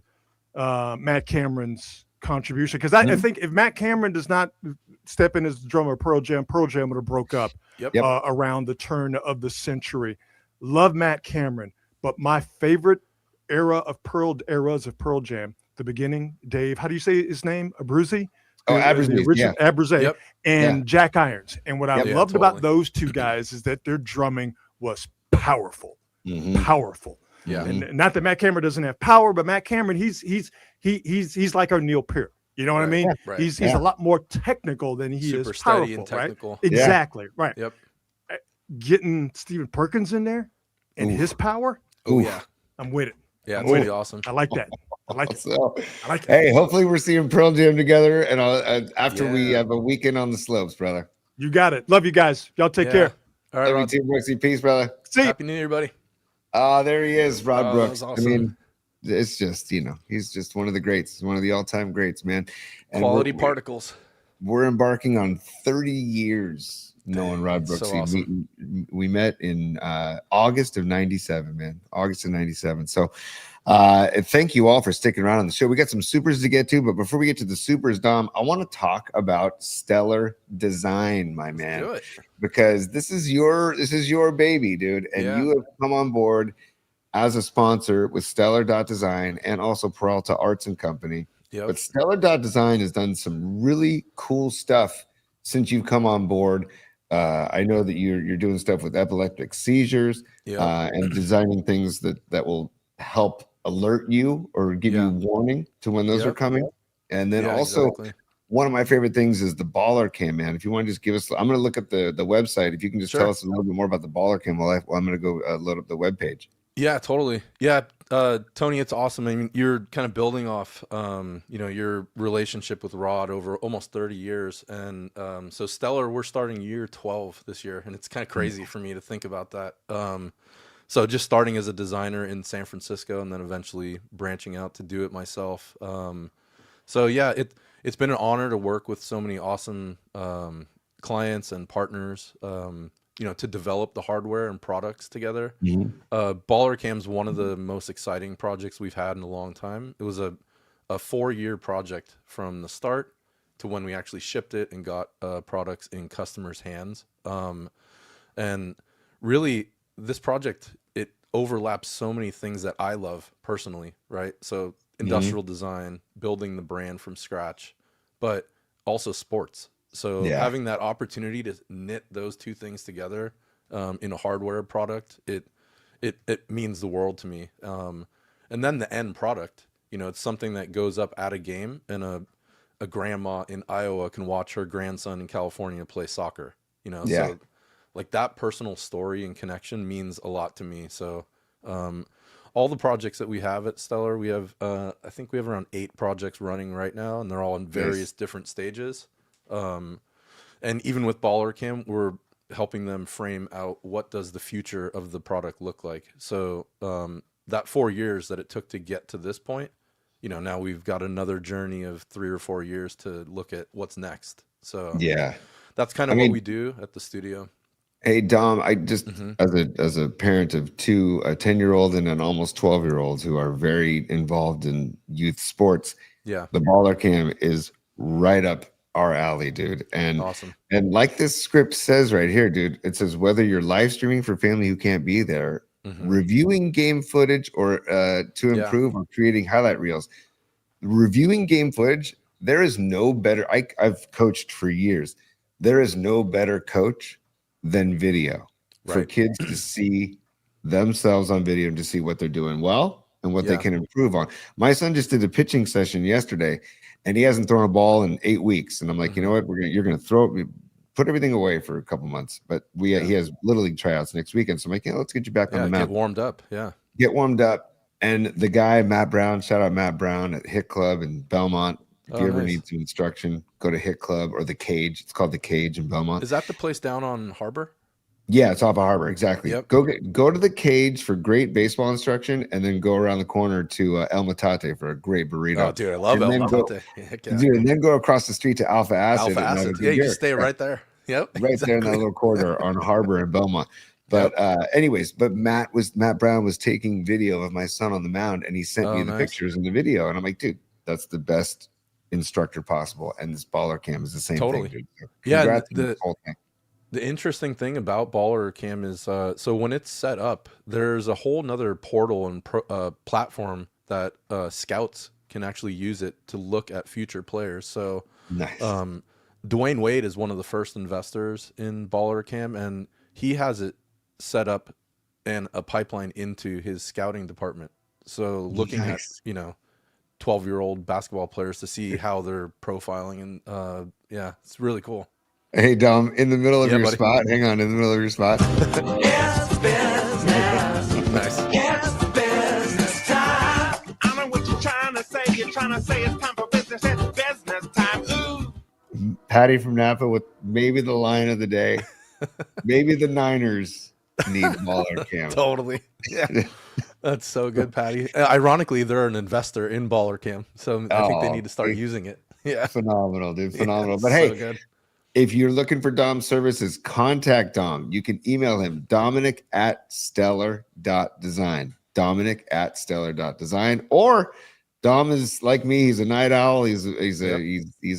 Matt Cameron's contribution, because I think if Matt Cameron does not step in as the drummer of Pearl Jam would have broke up around the turn of the century. Love Matt Cameron, but my favorite eras of Pearl Jam, the beginning, Dave, how do you say his name? Abruzzi? Abruzzi, and Jack Irons. And what I loved about those two guys is that their drumming was powerful. Yeah. And not that Matt Cameron doesn't have power, but Matt Cameron, he's like our Neil Peart. You know what I mean? Right. He's a lot more technical than he Super is steady powerful, and technical. Right? Exactly. Right. Yep. Getting Stephen Perkins in there and his power. Oh yeah. I'm with it. Yeah, it's pretty awesome. I like that. I like it. Hey, hopefully we're seeing Pearl Jam together, and after we have a weekend on the slopes, brother. You got it. Love you guys. Y'all take care. All right, Rod. Peace, brother. See you. Happy New Year, buddy. There he is, Rod Brooks. Awesome. I mean, it's just, he's just one of the greats. He's one of the all-time greats, man. And Quality particles. We're embarking on 30 years knowing Rod Brooks. So awesome. We met in August of 97, man. August of 97. So thank you all for sticking around on the show. We got some supers to get to, but before we get to the supers, Dom, I want to talk about Stellar Design, my man. Let's do it. Because this is your baby, dude. And you have come on board as a sponsor with Stellar.Design and also Peralta Arts and Company. Yep. But Stellar.Design has done some really cool stuff since you've come on board. I know that you're doing stuff with epileptic seizures and designing things that will help alert you or give you warning to when those are coming. And then also one of my favorite things is the baller cam, man. If you want to just give us, I'm going to look at the website. If you can just tell us a little bit more about the baller cam, I'm going to go load up the webpage. Yeah, totally. Yeah. Tony, it's awesome. I mean, you're kind of building off, your relationship with Rod over almost 30 years. And so Stellar, we're starting year 12 this year. And it's kind of crazy for me to think about that. So just starting as a designer in San Francisco and then eventually branching out to do it myself. It's been an honor to work with so many awesome clients and partners, to develop the hardware and products together. Baller Cam's one of the most exciting projects we've had in a long time. It was a 4-year project from the start to when we actually shipped it and got products in customers' hands. And really, this project, it overlaps so many things that I love personally, right? So industrial design, building the brand from scratch, but also sports. So having that opportunity to knit those two things together in a hardware product, it means the world to me. And then the end product, it's something that goes up at a game, and a grandma in Iowa can watch her grandson in California play soccer. So like that personal story and connection means a lot to me. So all the projects that we have at Stellar, we have I think we have around 8 projects running right now, and they're all in various different stages. And even with Baller Cam, we're helping them frame out what does the future of the product look like. So that 4 years that it took to get to this point, now we've got another journey of 3 or 4 years to look at what's next. So yeah, that's kind of what we do at the studio. Hey Dom, I just as a parent of two, a 10-year-old and an almost 12-year-olds who are very involved in youth sports. Yeah, the Baller Cam is right up our alley, dude. And awesome. And like this script says right here, dude, it says whether you're live streaming for family who can't be there, reviewing game footage, or to improve or creating highlight reels. Reviewing game footage, there is no better. I've coached for years. There is no better coach than video for kids to see themselves on video and to see what they're doing well and what they can improve on. My son just did a pitching session yesterday, and he hasn't thrown a ball in 8 weeks. And I'm like, you know what? You're gonna put everything away for a couple months. But he has Little League tryouts next weekend. So I'm like, let's get you back on the map. Get warmed up. Yeah. Get warmed up. And the guy, Matt Brown, shout out Matt Brown at Hit Club in Belmont. If you ever need some instruction, go to Hit Club or the Cage. It's called the Cage in Belmont. Is that the place down on Harbor? Yeah, it's off of Harbor. Exactly. Yep. Go to the Cage for great baseball instruction, and then go around the corner to El Matate for a great burrito. Oh, dude, I love El Matate. Dude, and then go across the street to Alpha Acid. Yeah, you just stay right there. Yep. Right there in that little corridor on Harbor in Belmont. But anyways, Matt Brown was taking video of my son on the mound, and he sent me the pictures and the video, and I'm like, dude, that's the best instructor possible. And this Baller Cam is the same thing, dude. So yeah, the interesting thing about Baller Cam is so when it's set up, there's a whole nother portal and platform that scouts can actually use it to look at future players. So nice. Dwayne Wade is one of the first investors in Baller Cam, and he has it set up and a pipeline into his scouting department. So looking at 12-year-old basketball players to see how they're profiling, and it's really cool. Hey Dom, in the middle of your spot. Hang on, in the middle of your spot. Yes, business. Nice. Yes, business time. I know what you're trying to say. You're trying to say it's time for business. It's business time. Ooh. Patty from Napa with maybe the line of the day. Maybe the Niners need Baller Cam. Totally. Yeah. That's so good, Patty. Ironically, they're an investor in Baller Cam, so I think they need to start using it. Yeah. Phenomenal, dude. Phenomenal. But hey, good. If you're looking for Dom's services, contact Dom. You can email him, Dominic@stellar.design. Dominic@stellar.design. Or Dom is like me, he's a night owl. He's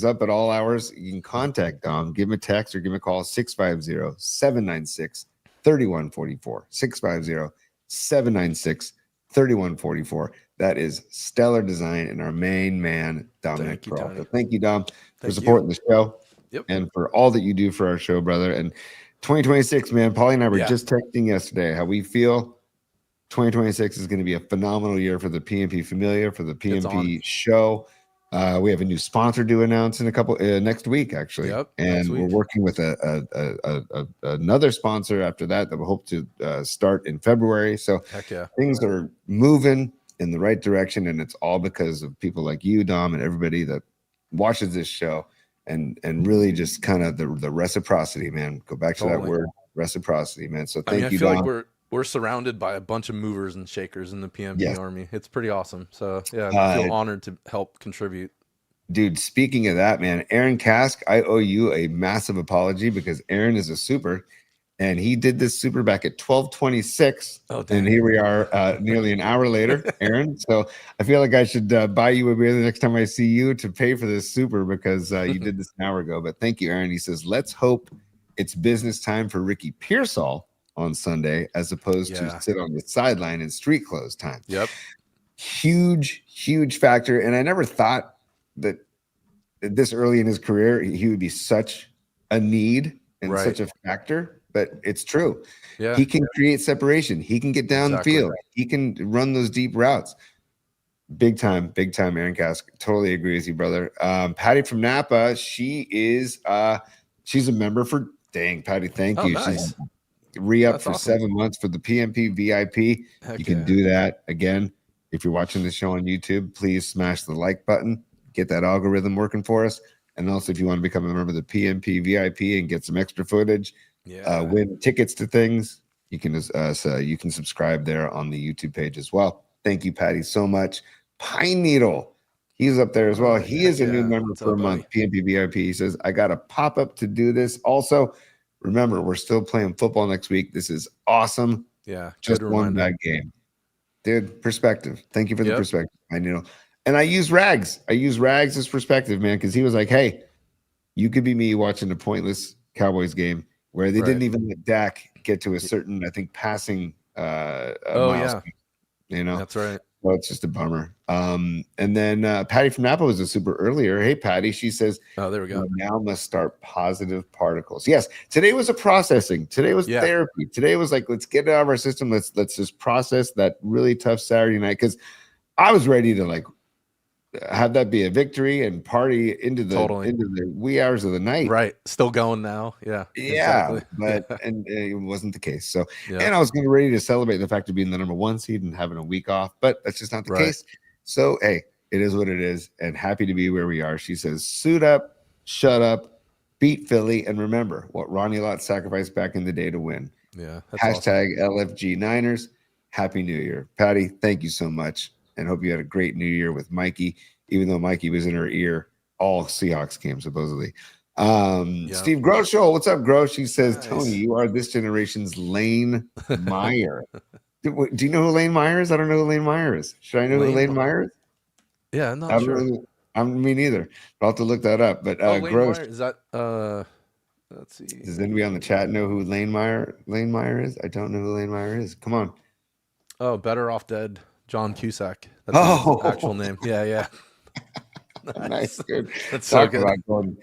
up at all hours. You can contact Dom, give him a text or give him a call, 650-796-3144. 650-796-3144. That is Stellar Design and our main man, Dominic Pearl. So thank you, Dom, for supporting the show. Yep. And for all that you do for our show, brother. And 2026, man, Paulie and I were just texting yesterday how we feel 2026 is going to be a phenomenal year for the PMP Familia, for the PMP show. We have a new sponsor to announce in a couple next week, actually. Yep, and we're working with another sponsor after that we hope to start in February. So things are moving in the right direction, and it's all because of people like you, Dom, and everybody that watches this show. And really just kind of the reciprocity, man. Go back to that word, reciprocity, man. So thank you, I feel Dom. like we're surrounded by a bunch of movers and shakers in the PMP Army. It's pretty awesome. So I feel honored to help contribute. Dude, speaking of that, man, Aaron Kask, I owe you a massive apology because Aaron is a super. And he did this super back at 12:26. And here we are nearly an hour later, Aaron. So I feel like I should buy you a beer the next time I see you to pay for this super because you did this an hour ago. But thank you, Aaron. He says, let's hope it's business time for Ricky Pearsall on Sunday as opposed to sit on the sideline in street clothes time. Yep. Huge factor. And I never thought that this early in his career, he would be such a need and such a factor. But it's true. Yeah. He can create separation. He can get down the field. He can run those deep routes. Big time, Aaron Kask. Totally agree with you, brother. Patty from Napa, she's a member for Patty. Thank you. Nice. She's re-up for 7 months for the PMP VIP. You can do that. Again, if you're watching the show on YouTube, please smash the like button. Get that algorithm working for us. And also, if you want to become a member of the PMP VIP and get some extra footage, win tickets to things, you can you can subscribe there on the YouTube page as well. Thank you, Patty, so much. Pine Needle, he's up there as well. He is a new member for a month. PMP VIP. He says, I got a pop up to do this. Also, remember, we're still playing football next week. This is awesome. Yeah, just one bad game, dude. Perspective. Thank you for the perspective. Pine Needle. And I use Rags. I use Rags as perspective, man, because he was like, hey, you could be me watching a pointless Cowboys game where they didn't even let Dak get to a certain, I think, passing milestone. You know, that's right. Well, it's just a bummer. And then Patty from Napa was a super earlier. Hey, Patty, she says, oh, there we go. Now must start positive particles. Yes, today was a processing. Today was therapy. Today was like, let's get it out of our system. Let's just process that really tough Saturday night, because I was ready to like have that be a victory and party into the wee hours of the night. Right. Still going now. Yeah. Exactly. But and it wasn't the case. So and I was getting ready to celebrate the fact of being the number 1 seed and having a week off, but that's just not the case. So hey, it is what it is, and happy to be where we are. She says, suit up, shut up, beat Philly, and remember what Ronnie Lott sacrificed back in the day to win. Yeah. Hashtag awesome. LFG Niners. Happy New Year. Patty, thank you so much. And hope you had a great New Year with Mikey, even though Mikey was in her ear all Seahawks games, supposedly. Steve Groschel, what's up, Grosch? He says, nice. Tony, you are this generation's Lane Meyer. Do you know who Lane Meyer is? I don't know who Lane Meyer is. Should I know who Lane Meyer is? Yeah, I'm not sure. Me neither. I'll have to look that up. But Grosch, Meyer, is that let's see. Does anybody on the chat know who Lane Meyer is? I don't know who Lane Meyer is. Come on. Oh, Better Off Dead. John Cusack. That's his actual name. Yeah. Nice, dude. That's so good. About going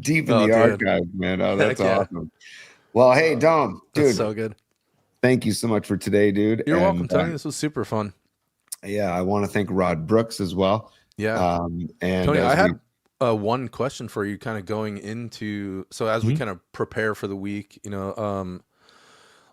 deep in the archives, man. Oh, that's awesome. Well, hey, Dom, dude. That's so good. Thank you so much for today, dude. You're welcome, Tony. This was super fun. Yeah, I want to thank Rod Brooks as well. Yeah. And Tony, I had one question for you, kind of going into, so as we kind of prepare for the week, you know,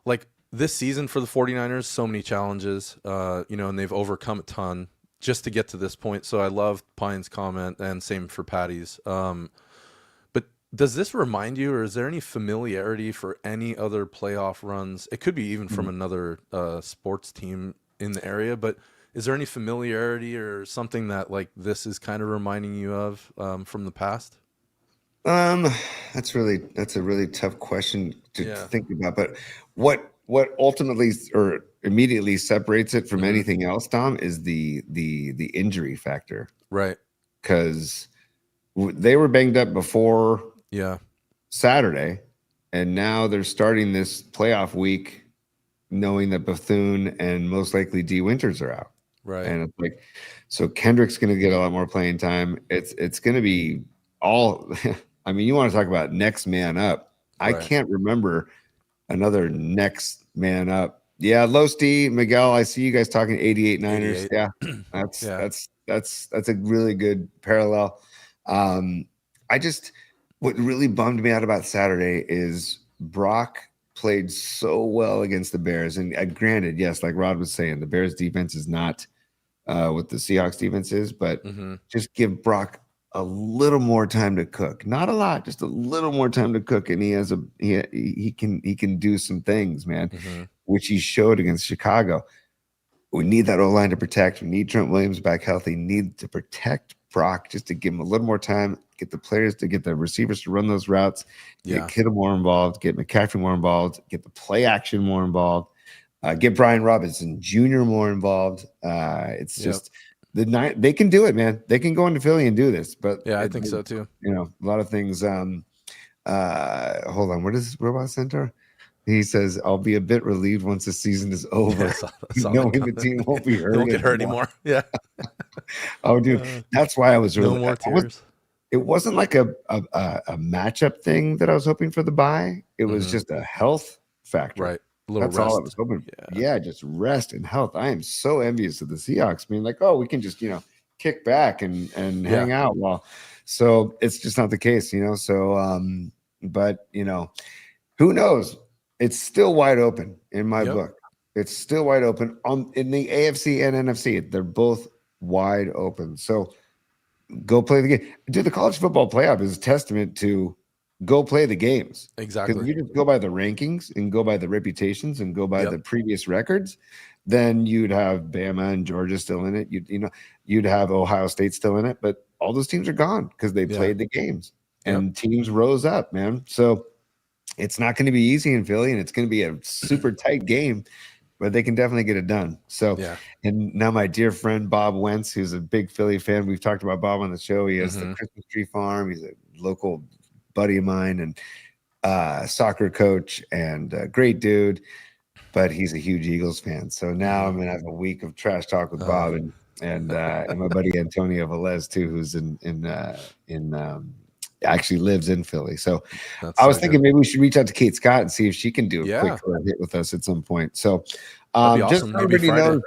like this season for the 49ers, so many challenges, you know, and they've overcome a ton just to get to this point. So I love Pine's comment, and same for Patty's. But does this remind you, or is there any familiarity for any other playoff runs? It could be even from another sports team in the area, but is there any familiarity or something that like this is kind of reminding you of from the past? That's a really tough question to think about. But what ultimately or immediately separates it from anything else, Tom, is the injury factor, right? Because they were banged up before Saturday, and now they're starting this playoff week knowing that Bethune and most likely D Winters are out, right? And it's like, so Kendrick's going to get a lot more playing time. It's going to be all. I mean, you want to talk about next man up? Right. I can't remember another next man up. Yeah, Losty, Miguel, I see you guys talking 88 Niners. 88. Yeah, that's a really good parallel. What really bummed me out about Saturday is Brock played so well against the Bears. And granted, yes, like Rod was saying, the Bears defense is not what the Seahawks defense is, but just give Brock a little more time to cook. Not a lot, just a little more time to cook. And he can do some things, man, which he showed against Chicago. We need that O-line to protect. We need Trent Williams back healthy. Need to protect Brock just to give him a little more time, get the players to get the receivers to run those routes, get Kittle more involved, get McCaffrey more involved, get the play action more involved, get Brian Robinson Jr. more involed. It's just they can do it, man. They can go into Philly and do this. But I think so too. You know, a lot of things. Hold on, what is Robot Center? He says, I'll be a bit relieved once the season is over. Knowing the team won't be hurt. Won't get hurt anymore. Yeah. Oh, dude. That's why I was really no more tears. It wasn't like a matchup thing that I was hoping for the bye. It was just a health factor. Right. That's all I was hoping for. Yeah, just rest and health. I am so envious of the Seahawks being like, oh, we can just, kick back and hang out. Well, so it's just not the case, So, but, who knows? It's still wide open in my book. It's still wide open in the AFC and NFC. They're both wide open. So go play the game. Dude, the college football playoff is a testament to go play the games. Exactly. Because if you just go by the rankings and go by the reputations and go by the previous records, then you'd have Bama and Georgia still in it. You'd have Ohio State still in it, but all those teams are gone because they played the games and teams rose up, man. So it's not going to be easy in Philly, and it's going to be a super tight game, but they can definitely get it done. So, and now my dear friend Bob Wentz, who's a big Philly fan, we've talked about Bob on the show. He has the Christmas tree farm. He's a local buddy of mine and soccer coach and a great dude, but he's a huge Eagles fan. So now I'm gonna have a week of trash talk with Bob and my buddy Antonio Velez too, who's actually lives in Philly. So I was thinking maybe we should reach out to Kate Scott and see if she can do a quick hit with us at some point. So just so everybody knows,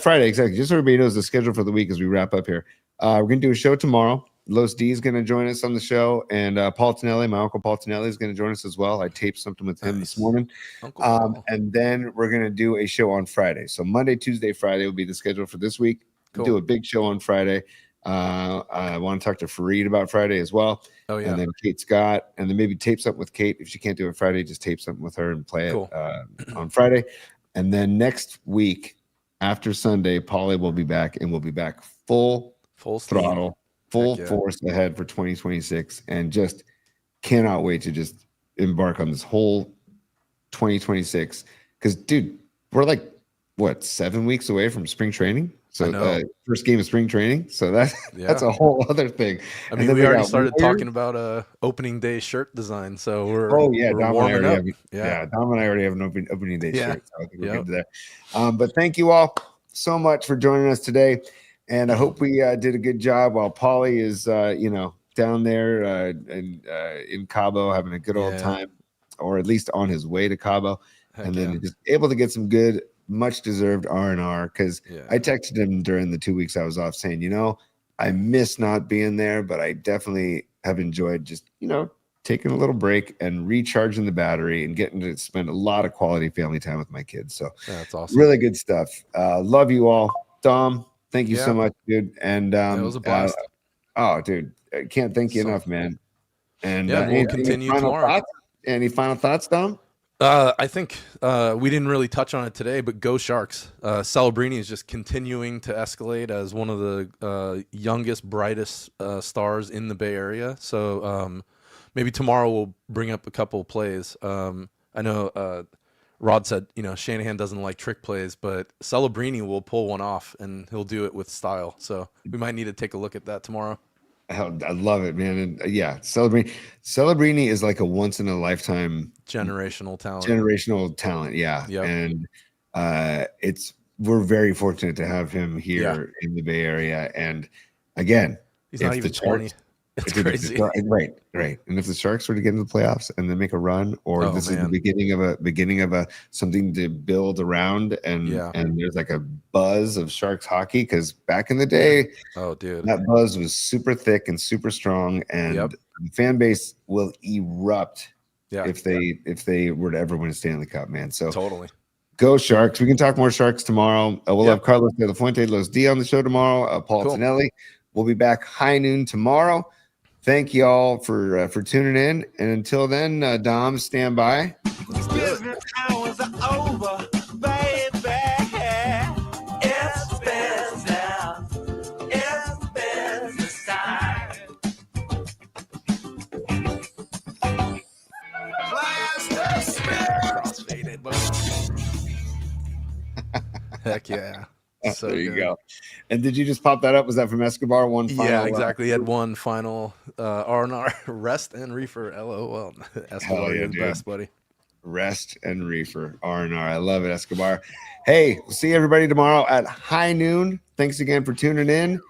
Friday, exactly. Just so everybody knows the schedule for the week as we wrap up here. We're gonna do a show tomorrow. Los D is going to join us on the show, and Paul Tonelli, my uncle Paul Tonelli, is going to join us as well. I taped something with him this morning. And then we're going to do a show on Friday. So Monday, Tuesday, Friday will be the schedule for this week. We'll do a big show on Friday. I want to talk to Fareed about Friday as well. Oh, yeah. And then Kate Scott, and then maybe tape something with Kate. If she can't do it Friday, just tape something with her and play it on Friday. And then next week, after Sunday, Paulie will be back, and we'll be back full throttle. Full force ahead for 2026, and just cannot wait to just embark on this whole 2026. Because, dude, we're like, what, 7 weeks away from spring training? So first game of spring training. So that's a whole other thing. I mean, we already started talking about opening day shirt design. So we're warming up. Dom and I already have an opening day shirt. So I think we're good there. But thank you all so much for joining us today. And I hope we did a good job while Paulie is, down there in Cabo having a good old time, or at least on his way to Cabo. Then just able to get some good, much-deserved R&R, because I texted him during the 2 weeks I was off saying, I miss not being there, but I definitely have enjoyed just, taking a little break and recharging the battery and getting to spend a lot of quality family time with my kids. So that's awesome. Really good stuff. Love you all. Dom, thank you so much, dude. And it was a blast. Dude, I can't thank you enough, man. And we'll continue tomorrow. Any final thoughts, Dom? I think we didn't really touch on it today, but go Sharks. Celebrini is just continuing to escalate as one of the youngest, brightest stars in the Bay Area. So maybe tomorrow we'll bring up a couple of plays. I know Rod said, Shanahan doesn't like trick plays, but Celebrini will pull one off, and he'll do it with style. So we might need to take a look at that tomorrow. I love it, man. And Celebrini is like a once in a lifetime generational talent. Yeah. Yep. And we're very fortunate to have him here in the Bay Area. And again, he's not even 20. It's crazy. Right. And if the Sharks were to get into the playoffs and then make a run, or is the beginning of a something to build around, and there's like a buzz of Sharks hockey, because back in the day, that buzz was super thick and super strong, and the fan base will erupt if they were to ever win a Stanley Cup, man. So totally. Go Sharks. We can talk more Sharks tomorrow. We'll have Carlos de la Fuente, Los D on the show tomorrow. Paul Tonelli. We'll be back high noon tomorrow. Thank you all for tuning in. And until then, Dom, stand by. Business hours are over, baby. It's business. It's business time. Crossfaded, heck yeah. So there you go. And did you just pop that up? Was that from Escobar? One final? Yeah, exactly. He had one final R&R, rest and reefer. LOL. Escobar, you're the best, buddy. Rest and reefer, R&R. I love it, Escobar. Hey, we'll see everybody tomorrow at high noon. Thanks again for tuning in.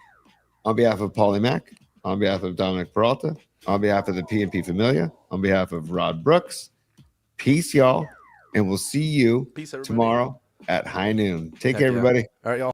On behalf of Paulie Mack, on behalf of Dominic Peralta, on behalf of the PMP Familia, on behalf of Rod Brooks, peace, y'all. And we'll see you tomorrow at high noon. Take care, everybody. All right, y'all.